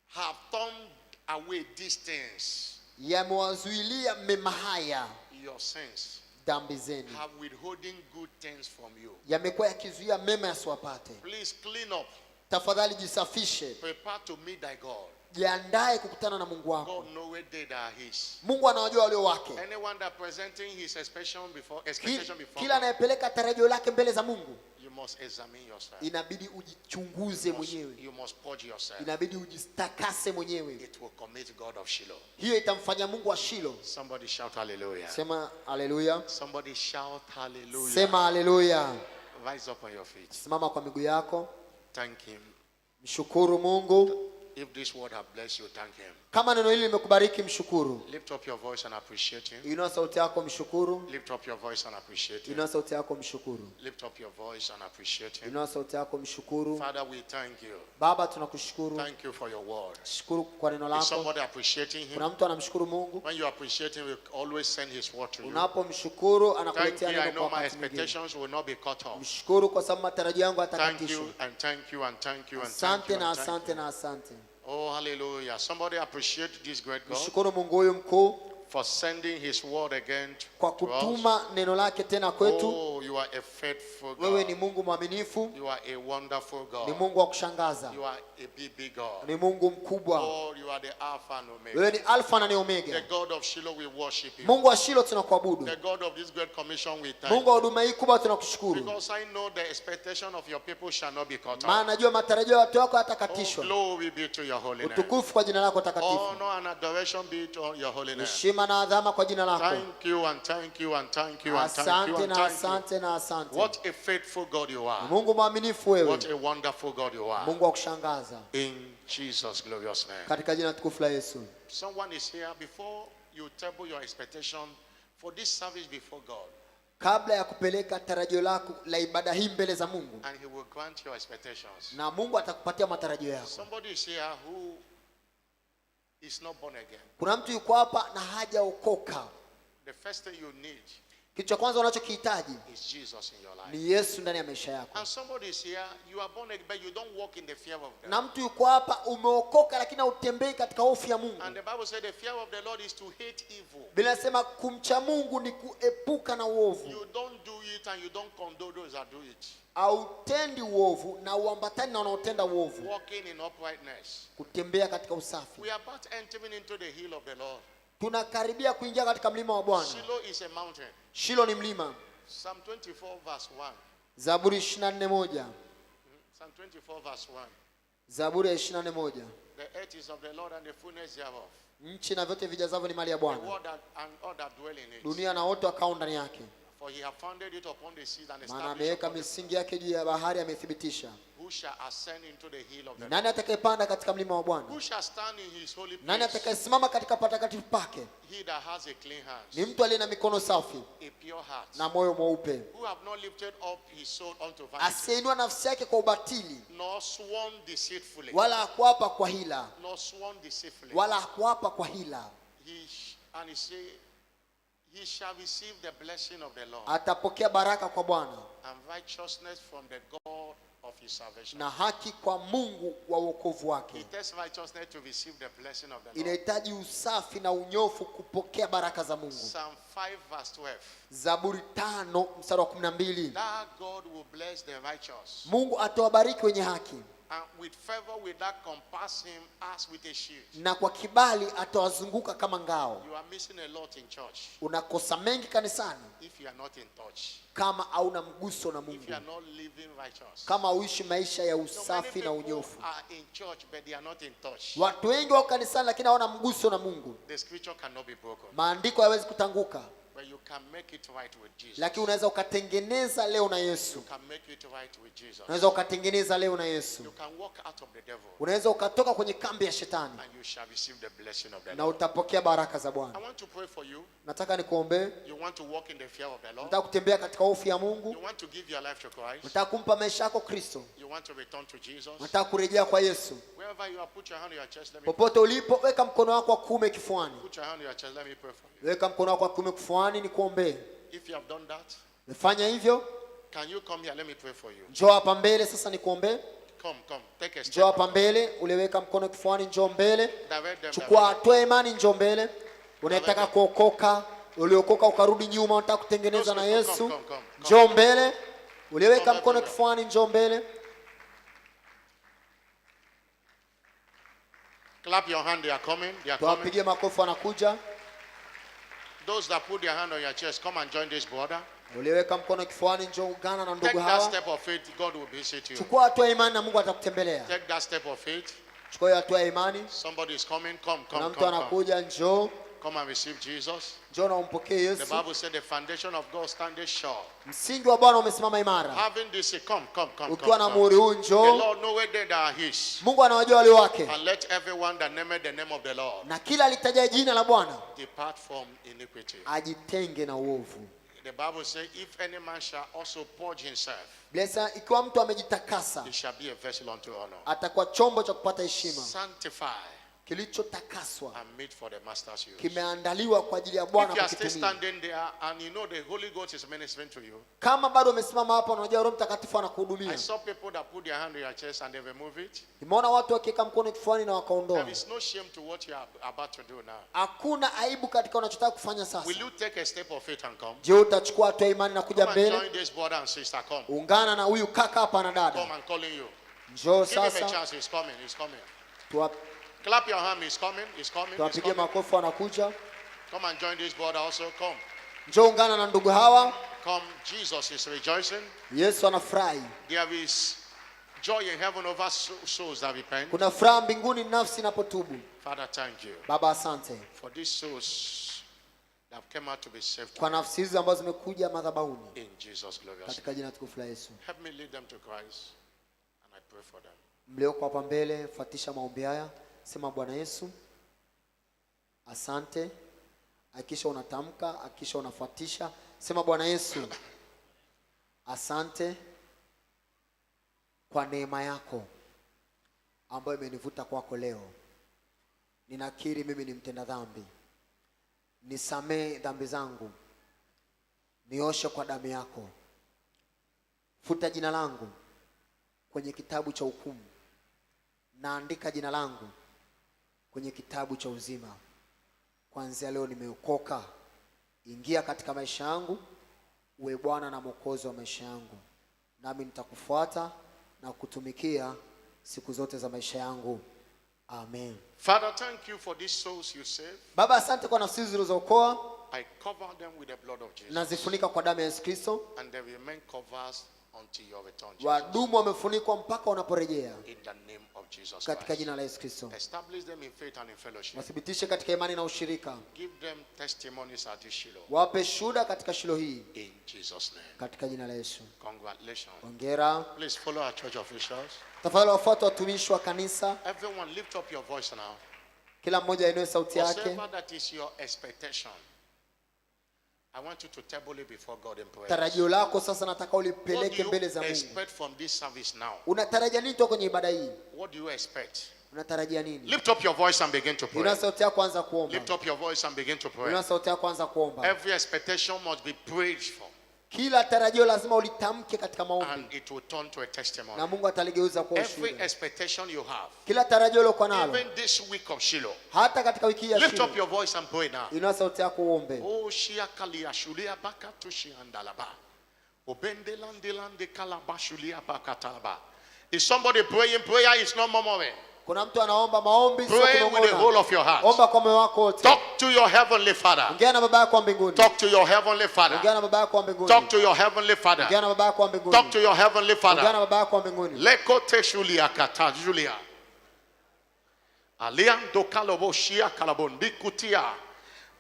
have turned away these things. yamewazuilia mema haya. Your sins Dhambi zenu have withholding good things from you. yamekuwa yakizuia mema yasiwapate. Please clean up. Tafadhali jisafishe, Prepare to meet thy God. jiandae kukutana na Mungu wako. God knoweth they that are his. Mungu anawajua walio wake. Anyone that presenting his expectation before Kila God, anayepeleka tarajio lake mbele za Mungu you must examine yourself. inabidi ujichunguze mwenyewe, You must purge yourself. inabidi ujitakase mwenyewe. It will commit God of Shiloh. Hiyo itamfanya Mungu wa Shilo. Somebody shout hallelujah. Sema haleluya. Somebody shout hallelujah. Sema haleluya. Rise up on your feet. Simama kwa miguu yako, Thank him. mshukuru Mungu. If this word have blessed you, thank him. Kama neno hili limekubariki, mshukuru. Lift up your voice and appreciate him. Inua sauti yako, mshukuru. Lift up your voice and appreciate him. Inua sauti yako, mshukuru. Lift up your voice and appreciate him. Inua sauti yako, mshukuru. Father, we thank you. Baba, tunakushukuru. Thank you for your word. Shukuru kwa neno Is lako. somebody appreciating Kuna him? mtu anamshukuru Mungu. When you appreciate him, we always send his word to you. Unapomshukuru Thank anakuletea you. I neno know kwa my wakati mwingine. expectations will not be cut off. Mshukuru kwa sababu matarajio yangu Thank hayatakatishwa. you and thank you and thank you and thank Asante you na and thank asante you. na asante. Oh, hallelujah. Somebody appreciate this great God Mshukuru Mungu huyu mkuu for sending his word again kwa to us. kutuma neno lake tena kwetu. Oh, you are a faithful Wewe ni God. Mungu mwaminifu, You are a wonderful ni God. Mungu wa kushangaza, You are a big God. ni Mungu mkubwa. Oh, you are the Alpha and Omega. Wewe ni Alfa na ni The Omega. God of Shiloh, we worship you. Mungu wa Shilo tunakuabudu. The God of this great commission, we thank Mungu wa you. huduma hii kubwa tunakushukuru. Because I know the expectation of your people shall not be cut off. Maana najua matarajio ya watu wako Oh, hayatakatishwa. glory be to your holy name. Utukufu kwa jina lako takatifu. Honor and adoration be to your holy name. Heshima heshima na adhama kwa jina lako. Thank you and thank you and thank you and thank you Asante and na thank you. asante na asante. What a faithful God you are. Mungu mwaminifu wewe. What a wonderful God you are. Mungu wa kushangaza. In Jesus' glorious name. Katika jina tukufu la Yesu. Someone is here before you table your expectation for this service before God. Kabla ya kupeleka tarajio lako la ibada hii mbele za Mungu, And he will grant your expectations. na Mungu atakupatia matarajio yako. Somebody is here who is not born again. Kuna mtu yuko hapa na hajaokoka. The first thing you need Kitu cha kwanza unachokihitaji is Jesus in your life. ni Yesu ndani ya maisha yako. And somebody is here, you are born again, but you don't walk in the fear of God. Na mtu yuko hapa umeokoka lakini hautembei katika hofu ya Mungu. And the Bible said the fear of the Lord is to hate evil. Biblia inasema kumcha Mungu ni kuepuka na uovu. You don't do it and you don't condone those that do it. Hautendi uovu na uambatani na wanaotenda uovu. Walking in uprightness. Kutembea katika usafi. We are about entering into the hill of the Lord. Tunakaribia kuingia katika mlima wa Bwana. Shiloh is a mountain. Shilo ni mlima. Psalm 24 verse 1. Zaburi 24:1. Psalm 24 verse 1. Zaburi ya 24:1. The earth is of the Lord and the fullness thereof. Nchi na vyote vijazavyo ni mali ya The Bwana. world and all that dwell in it. Dunia na wote wakao ndani yake. For he hath founded it upon the seas and Maana established ameweka upon the misingi yake juu ya bahari, amethibitisha. Who shall ascend into the hill of the Lord? Nani atakayepanda katika mlima wa Bwana? Who shall stand in his holy Nani place? atakayesimama katika patakatifu pake? He that has a clean hands, Ni mtu aliye na mikono safi a pure heart, na moyo mweupe, who have not lifted up his soul unto vanity, asiyeinua nafsi yake kwa ubatili, nor sworn deceitfully, wala hakuapa kwa hila, nor sworn deceitfully. wala hakuapa kwa hila. And he say, he shall receive the blessing of the Lord Atapokea baraka kwa Bwana and righteousness from the God of his salvation. na haki kwa Mungu wa wokovu wake. It takes righteousness to receive the blessing of the Lord. Inahitaji usafi na unyofu kupokea baraka za Mungu. Psalm 5 verse 12. Zaburi 5:12. That God will bless the righteous, Mungu atawabariki wenye haki, and with favor will that compass him as with a shield. na kwa kibali atawazunguka kama ngao. You are missing a lot in church Unakosa mengi kanisani if you are not in touch, kama hauna mguso na if Mungu, you are not living righteous. kama uishi maisha ya So many usafi na people unyofu. are in church but they are not in touch. Watu wengi wako kanisani lakini hawana mguso na Mungu. The scripture cannot be broken, Maandiko hayawezi kutanguka, but you can make it right with Jesus. lakini unaweza ukatengeneza leo na You Yesu. can make it right with Jesus. Unaweza ukatengeneza leo na Yesu. You can walk out of the devil Unaweza ukatoka kwenye kambi ya shetani and you shall receive the blessing of the na Lord. utapokea baraka za I Bwana. want to pray for you. Nataka nikuombee. You want to walk in the fear of the Lord. Nataka kutembea katika hofu ya Mungu. You want to give your life to Christ. Nataka kumpa maisha yako Kristo. You want to return to Jesus. Nataka kurejea kwa Yesu. Wherever you are, put your hand on your chest. Let me Popote ulipo, weka mkono wako wa kuume kifuani. put your hand on your chest. Let me pray for you. Weka mkono wako wa kuume kifuani nikuombee. If you have done that, Fanya hivyo. can you come here? Let me pray for you. Njoo hapa mbele sasa nikuombee. Come. Take a Njoo step. hapa mbele, uliweka mkono kifuani, njoo mbele. Direct them. Chukua hatua ya imani, njoo mbele. Unataka kuokoka, uliokoka ukarudi nyuma, unataka kutengeneza na Yesu. Come. Njoo mbele. Uliweka mkono kifuani, njoo mbele. Clap your hand. They are coming. They are coming. Tuwapigie makofi, wanakuja. Those that put their hand on your chest, come and join this brother. Uliweka mkono kifuani, njoo ungana na Take ndugu that hawa. step of faith. God will visit you. Chukua hatua ya imani na Mungu atakutembelea. Take that step of faith. Chukua hiyo hatua ya imani. Somebody is coming. Come. Kuna mtu anakuja, njoo. Come and receive Jesus. Njoo na umpokee The Yesu. Bible said the foundation of God standeth sure. Msingi wa Bwana umesimama imara. Having this, come. Ukiwa na muhuri huu, The njoo. Lord knoweth them that are his. Mungu anawajua walio wake. And let everyone that nameth the name of the Lord Na kila alitaja jina la Bwana depart from iniquity. ajitenge na uovu. The Bible says, if any man shall also purge himself, Blessa, ikiwa mtu amejitakasa, he shall be a vessel unto honor. atakuwa chombo cha kupata heshima, Sanctify kilichotakaswa, and meet for the master's use. kimeandaliwa kwa ajili ya Bwana If you are still kukitumia. standing there and you know the Holy Ghost is ministering to you, Kama bado umesimama hapa, unajua Roho Mtakatifu anakuhudumia. I saw people that put their hand on your chest and they remove it. Nimeona watu wakiweka mkono kifuani na wakaondoa. There is no shame to what you are about to do now. Hakuna aibu katika unachotaka kufanya sasa. Will you take a step of faith and come? Je, utachukua hatua ya imani na kuja Come and mbele? join this brother and sister. Come. Ungana na huyu kaka hapa na dada. Come, I'm calling you. Njoo Give him a sasa. chance. He's coming. He's coming. Tuwa- Clap your hand. He's coming. He's coming. He's Tuwapigie coming. makofi, wanakuja. Come and join this brother also. Come. Njoo ungana na ndugu hawa. Come. Jesus is rejoicing. Yesu anafurahi. There is joy in heaven over souls that repent. Kuna furaha mbinguni nafsi inapotubu. Father, thank you Baba, asante for these souls that have come out to be saved kwa nafsi hizi ambazo zimekuja madhabahuni in Jesus' glorious name. katika jina tukufu la Yesu. Help me lead them to Christ, and I pray for them. Mlioko hapa mbele, fuatisha maombi haya. Sema Bwana Yesu, asante. Hakisha unatamka, hakisha unafuatisha. Sema Bwana Yesu, asante kwa neema yako ambayo imenivuta kwako leo. Ninakiri mimi ni mtenda dhambi. Nisamee dhambi zangu. Nioshe kwa damu yako. Futa jina langu kwenye kitabu cha hukumu. Naandika jina langu kwenye kitabu cha uzima. Kuanzia leo nimeokoka. Ingia katika maisha yangu, uwe Bwana na Mwokozi wa maisha yangu. Nami nitakufuata na kutumikia siku zote za maisha yangu. Amen. Father, thank you for these souls you saved. Baba, asante kwa nafsi zilizookoa. I cover them with the blood of Jesus. Nazifunika kwa damu ya Yesu Kristo. And they remain covered until your return, Jesus. Wadumu wamefunikwa mpaka unaporejea. In the name of Jesus Katika Christ. jina la Yesu Kristo. Establish them in faith and in fellowship. Wathibitishe katika imani na ushirika. Give them testimonies at this Shiloh. Wape shuhuda katika Shiloh hii. In Jesus' name. Katika jina la Yesu. Congratulations. Hongera. Please follow our church officials. Tafadhali wafuate watumishi wa kanisa. Everyone lift up your voice now. Kila mmoja ainue sauti yake. Whatever that is your expectation, I want you to table it before God in prayer. Tarajio lako sasa nataka What ulipeleke do mbele you za Mungu. expect from this service now? Unatarajia nini toka kwenye ibada hii? What do you expect? Unatarajia nini? Lift up your voice and begin to pray. Inua sauti yako anza kuomba. Lift up your voice and begin to pray. Inua sauti yako anza kuomba. Every expectation must be prayed for, Kila tarajio lazima ulitamke katika maombi. and it will turn to a testimony. Na Mungu ataligeuza kuwa Every ushuhuda. expectation you have, Kila tarajio ulokuwa nalo, even this week of Shiloh, hata katika wiki hii ya lift up Shiloh, your voice and pray now. inua sauti yako uombe. Oh, Shia Kalia Shulia Baka Tushi Andalaba. Obende Lande Lande Kalaba Shulia Baka Talaba. Is somebody praying? Prayer is not murmuring. Kuna mtu anaomba maombi sio Pray with the whole kunong'ona. of your heart. Omba kwa moyo wako wote. Talk to your heavenly Father. Ongea na baba yako wa mbinguni. Talk to your heavenly Father. Ongea na baba yako wa mbinguni. Talk to your heavenly Father. Ongea na baba yako wa mbinguni. Talk to your heavenly Ongea na Father. baba yako wa mbinguni. Leko te Shulia Kata Julia. Aliando Kalobo Shia Kalabondi Kutia.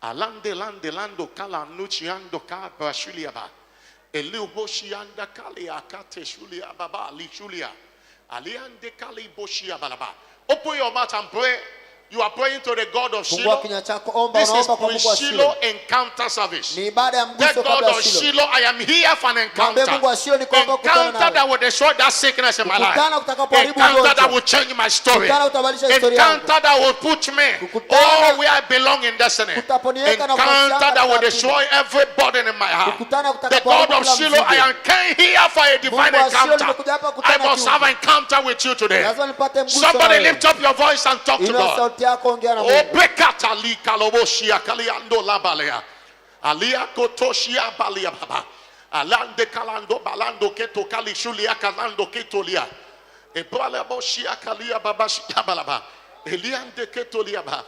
Alande Lande Lando Kala Nuchiando Ka Bashulia Ba. Elubo Shianda Kali Akate Shulia Baba Li Shulia. Aliande Kali Boshia Balaba. Open your mouth and pray. You are praying to the God of Fungua Shiloh. kinywa chako, omba, This is unaomba kwa Mungu wa pre-Shiloh Shiloh. encounter service. Ni ibada ya Tell mguso God kabla ya of Shiloh. Shiloh, I am here for an encounter. Mwambie Mungu wa Shiloh niko hapa kukutana Encounter nawe. that will destroy that sickness in my life. Kukutana kutakapoharibu Encounter ugonjwa. that will change my story. Kukutana utabadilisha historia yangu. Encounter that will put me Kukutana- where I belong in destiny. Kutaponiweka na Encounter kuhusiana that will na destroy every burden in my heart. Kukutana The kutakapoharibu God of kila Shiloh, I mzigo. am came here for a divine Mungu wa Shiloh, encounter. nimekuja hapa I kukutana must tu. have an encounter with you today. Lazima nipate mguso Somebody na wewe. lift up your voice and talk to Inua God. sauti yako, ongea na Oh, Mungu. bekata li kaloboshia kaliando labalea. Alia kotoshia balia baba. Alande kalando balando keto kali shulia kalando ketolia. Ebala boshia kalia baba shia balaba. Eliande ketolia ba.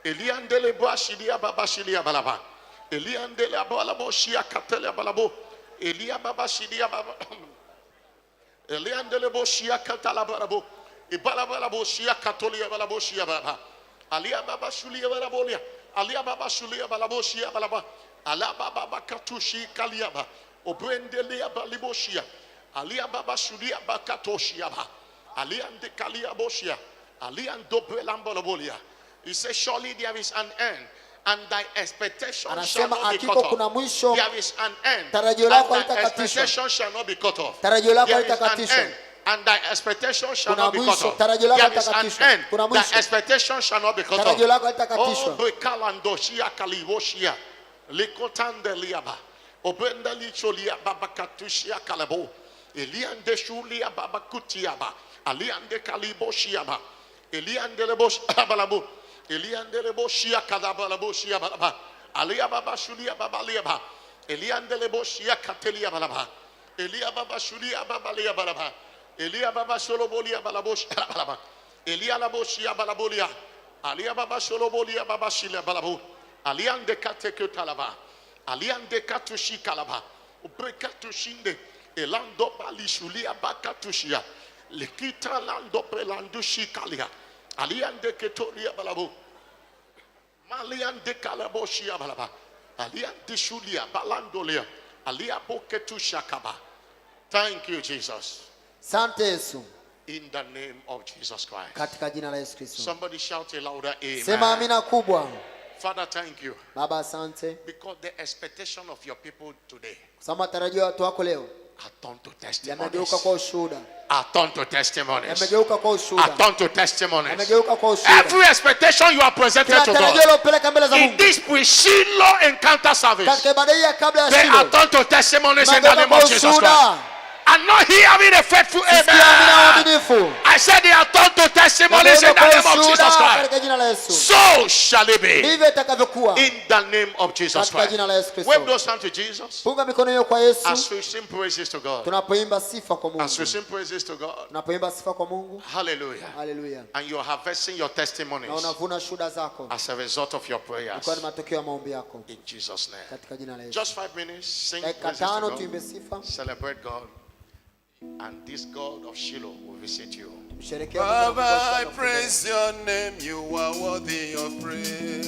Eliande le boashilia baba shilia balaba. Eliande le abala boshia katelia balabo. Elia baba shilia baba. Eliande le boshia katala balabo. Ibala balabo shia katolia balabo shia baba. Alia baba shulia balabolia. Alia baba shulia balaboshia balaba. Ala baba katushi kaliaba. Obrendelia baliboshia. Alia baba shulia bakatoshia ba. Aliande kaliaboshia. Aliando belambolobolia. He says, surely there is an end, and thy expectation shall Anasema not be hakika cut kuna off. mwisho. There is an end, Tarajio and lako thy halitakatishwa. expectation shall not be cut off. Tarajio lako There is an halitakatishwa. end, and thy expectation shall Kuna not be cut mwisho. off. Tarajio lako There is an halitakatishwa. end, Kuna thy mwisho. expectation shall not be cut off. Tarajio lako Oh, halitakatishwa. bekalandoshia kaliwoshia. Likotande liaba. Obenda licholia babakatushia kalabo. Eliande shulia babakutiaba. Aliande kaliboshiaba. Eliande leboshia balabo. Eliande leboshia kadabalabo balaba. Alia baba shulia babaliaba. Eliande leboshia katelia balaba. Elia baba shulia babalia balaba. Elia baba solobolia balaboshia balaba. Elia laboshia balabolia. Alia baba solobolia baba shilia balabo. Aliande kateke talaba. Aliande katushi kalaba. Ubrekatushinde. Elando bali shulia bakatushia. Likita lando pelandushi kalia. Aliande ketolia balabo. Maliande kalaboshia balaba. Alia Tishulia Balandolia. Alia Boketu Shakaba. Thank you, Jesus. Asante Yesu, In the name of Jesus Christ. katika jina la Yesu Kristo. Somebody shout a louder Sema amen. amina kubwa. Father, thank you. Baba asante, Because the expectation of your people today kwa sababu matarajio ya watu wako leo are turned to yamegeuka testimonies. kwa ushuhuda, Are turned to testimonies. yamegeuka kwa Are ushuhuda, turned to testimonies. yamegeuka kwa ushuhuda. Every expectation you are presented Kila to tarajio God lopeleka mbele za in Mungu this pre-Shiloh encounter service, katika ibada hii ya kabla ya they are Shiloh, turned to testimonies in the yamegeuka name kwa of Jesus Christ. ushuhuda. I'm not hearing a faithful Sikia amina amen. waaminifu. I said they are turned to testimonies in Yamegeuka the kwa name of Jesus ushuhuda Christ. katika jina la Yesu. So shall it be Ndivyo itakavyokuwa in the name of Jesus katika Christ. jina la Yesu Wave Kristo. those hands to Jesus Punga mikono hiyo kwa Yesu. as we sing praises to God. Tunapoimba sifa kwa As we Mungu. sing praises to God. Tunapoimba sifa kwa Mungu. Hallelujah. Haleluya. And you're harvesting your Na testimonies unavuna shuhuda zako as a result of your prayers. kwa ni matokeo ya maombi yako In Jesus' name. katika jina la Yesu. Just 5 minutes. Sing Dakika praises to tano God. tuimbe sifa. Celebrate God. And this God of Shiloh will visit you. Msherekee Baba, I Mungu. praise your name, you are worthy of praise.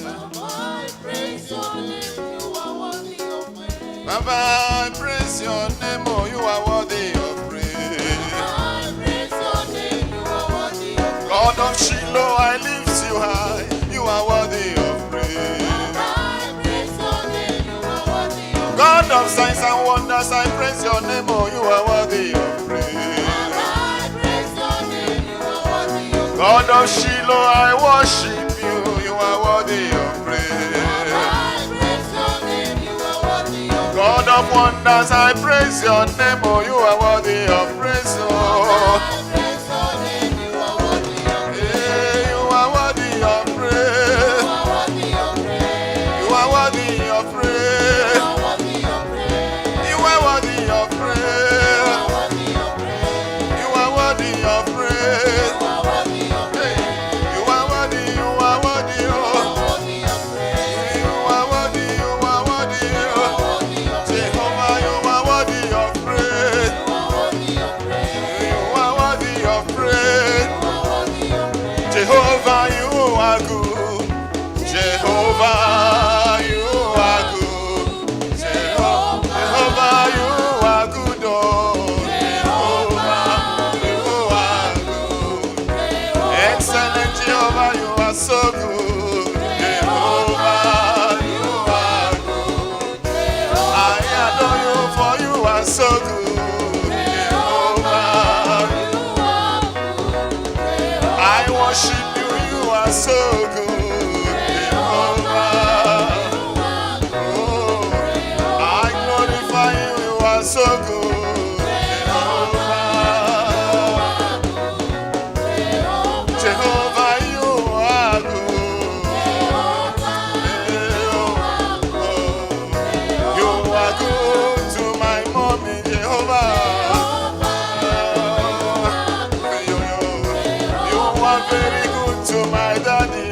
Baba, I praise your name, oh, you are worthy of praise. God of Shiloh, I lift you high, you are worthy of praise. God of signs and wonders, I praise your name, oh, you are worthy of praise. God of Shiloh, I worship you, you are worthy of praise. God of wonders, I praise your name, oh, you are worthy of praise, oh. Hey, you are worthy of praise. You are worthy of praise. You are worthy of praise. You are worthy of praise. Hey, you are worthy, you are worthy, oh. You are worthy, you are worthy, oh. Jehovah, you are worthy of praise. You are worthy of praise. Jehovah, you are good. Jehovah, you are good. Jehovah, you are good. Oh, Jehovah, you are good. Excellent Jehovah, you are so good. Jehovah, you are good. I adore you for you are so good. Jehovah, I worship you, you are so good. Jehovah, oh, I glorify you, you are so good. Jehovah, Jehovah, you are good. You are good to my mommy, Jehovah. You are very good to my daddy.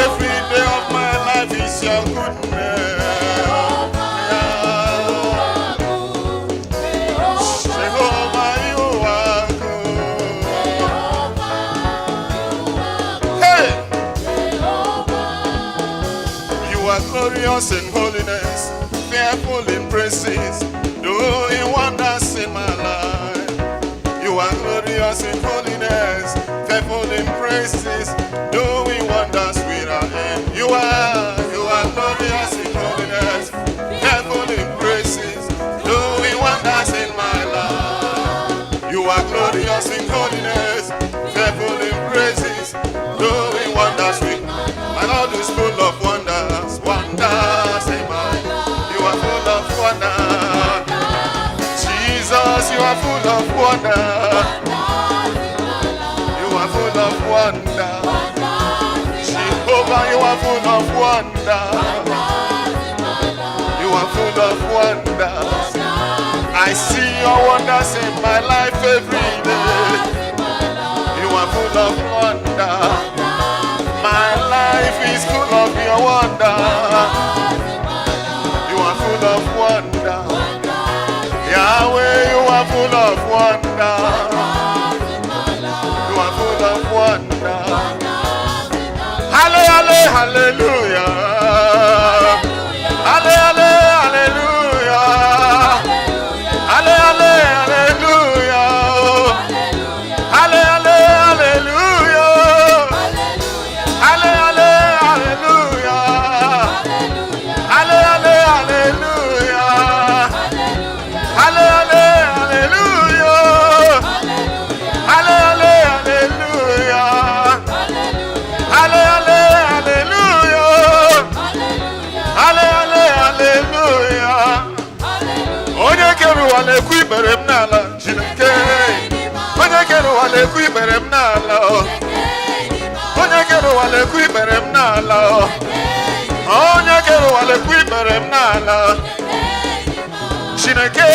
Every day of my life is your goodness. Jehovah, you are good. Hey! You are glorious in holiness, fearful in praises, doing wonders in my life. You are glorious in holiness, fearful in praises, doing wonders without end. You are glorious in holiness, fearful in praises, doing wonders in my life. You are glorious in holiness, fearful in praises, doing wonders with my Lord is full of wonders, wonders in my life. You are full of wonders. Jesus, you are full of wonder. You are full of wonder. Jehovah, you are full of wonder. You are full of wonder. I see your wonders in my life every day. You are full of wonder. My life is full of your wonder. You are full of wonder. Yahweh, you are full of wonder. You are full of wonder. hallelujah. Ale, ale, hallelujah. Ale, ale, hallelujah. Ale, ale, hallelujah. Ale, ale, hallelujah. Ale, ale, hallelujah. Ale, ale, hallelujah. Ale, ale, hallelujah. Ale, ale, hallelujah. Ale, ale, hallelujah. Onye kere wale ku ibere m n'ala Chineke. Onye kere wale ku ibere m n'ala. Onye kere wale ku ibere m n'ala. Onye kere wale ku ibere m n'ala. Chineke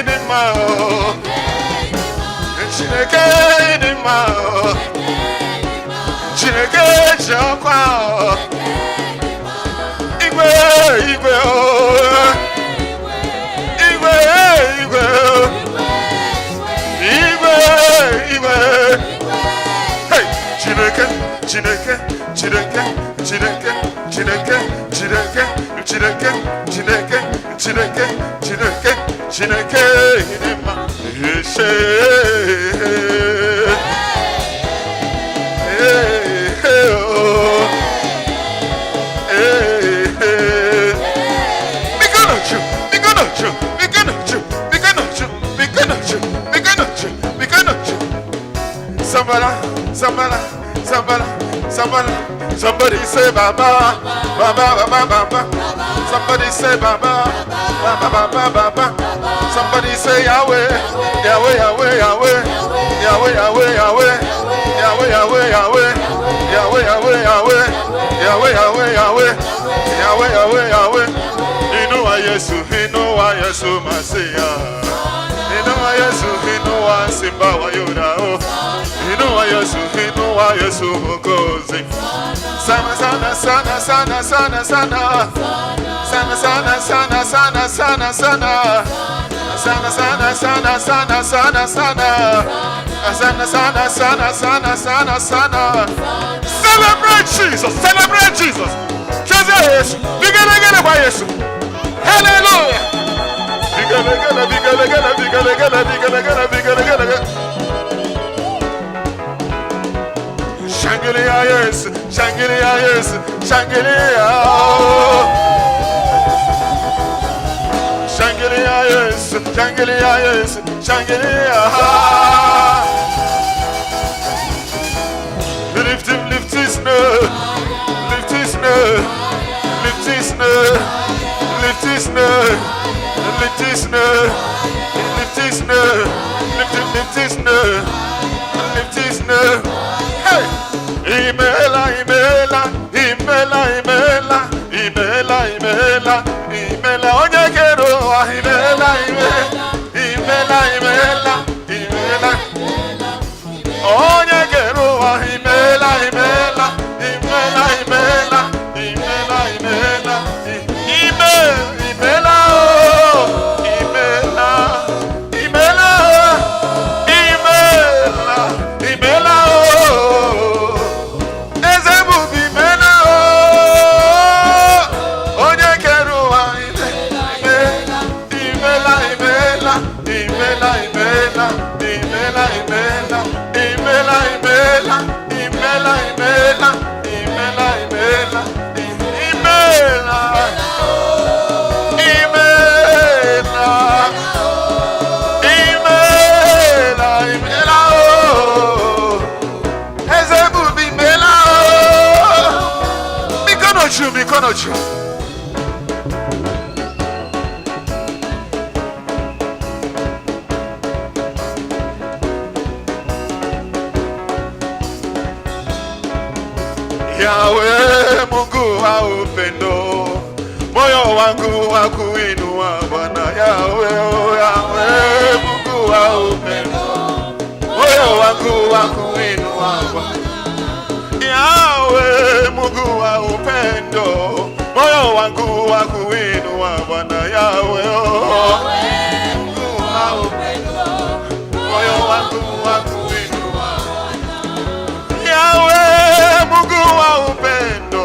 dị mma. Chineke dị mma. Chineke ji ọkwa. Igwe igwe igwe igwe igwe igwe. Hey, Chineke Chineke Chineke Chineke Chineke Chineke Chineke Chineke Chineke Chineke Chineke dị mma. Yeshe Somebody say Baba, Baba, Baba, Baba. Somebody say Baba, Baba, Baba, Baba. Somebody say Yahweh, Yahweh, Yahweh, Yahweh, Yahweh, Yahweh, Yahweh, Yahweh, Yahweh, Yahweh, Yahweh, Yahweh, Yahweh, Yahweh, Yahweh, Yahweh, Yahweh, Yahweh, Yahweh. Inuwa Yesu, Inuwa Yesu Masiya. Inuwa Yesu, Inuwa Simba wa Yuda. Inuwa Yesu, Inuwa Yesu Mwokozi. Sana sana sana sana sana sana. Sana sana sana sana sana sana. Sana sana sana sana sana sana. Sana sana sana sana sana sana. Celebrate Jesus, celebrate Jesus. Cheza Yesu, vigelegele kwa Yesu. Hallelujah. Vigelegele, vigelegele, vigelegele, vigelegele, vigelegele. Shangilia Yesu, shangilia Yesu, shangilia. Shangilia Yesu, shangilia Yesu, shangilia. Lift him, lift his name, lift his name, lift his name, lift his name, lift his name, lift his name, lift him, lift his name, lift his name. Hey, Imela, Imela, Imela, Imela, Imela, Imela, Imela, onye kero, Imela, Imela, Imela, Imela, Imela, onye kero, Imela, Imela, Imela, Imela, Imela, Imela, Imela, oh, Imela, Imela, Imela, Imela, oh, Ezebu Imela, oh, onye kero, Imela, Imela, Imela, Imela, Imela, Imela, Imela, Imela, Imela, Imela, Imela, Imela, Imela, Imela, Imela, Imela, oh, Ezebu Imela, oh, Mikonochu, Mikonochu. Yahweh Mungu wa upendo, moyo wangu wa kuinua Bwana. Yahweh, oh Yahweh Mungu wa upendo, moyo wangu wa kuinua Bwana. Yahweh Mungu wa upendo, moyo wangu wa kuinua Bwana. Yahweh, oh Mungu wa upendo, moyo wangu wa kuinua Bwana. Yahweh Mungu wa upendo,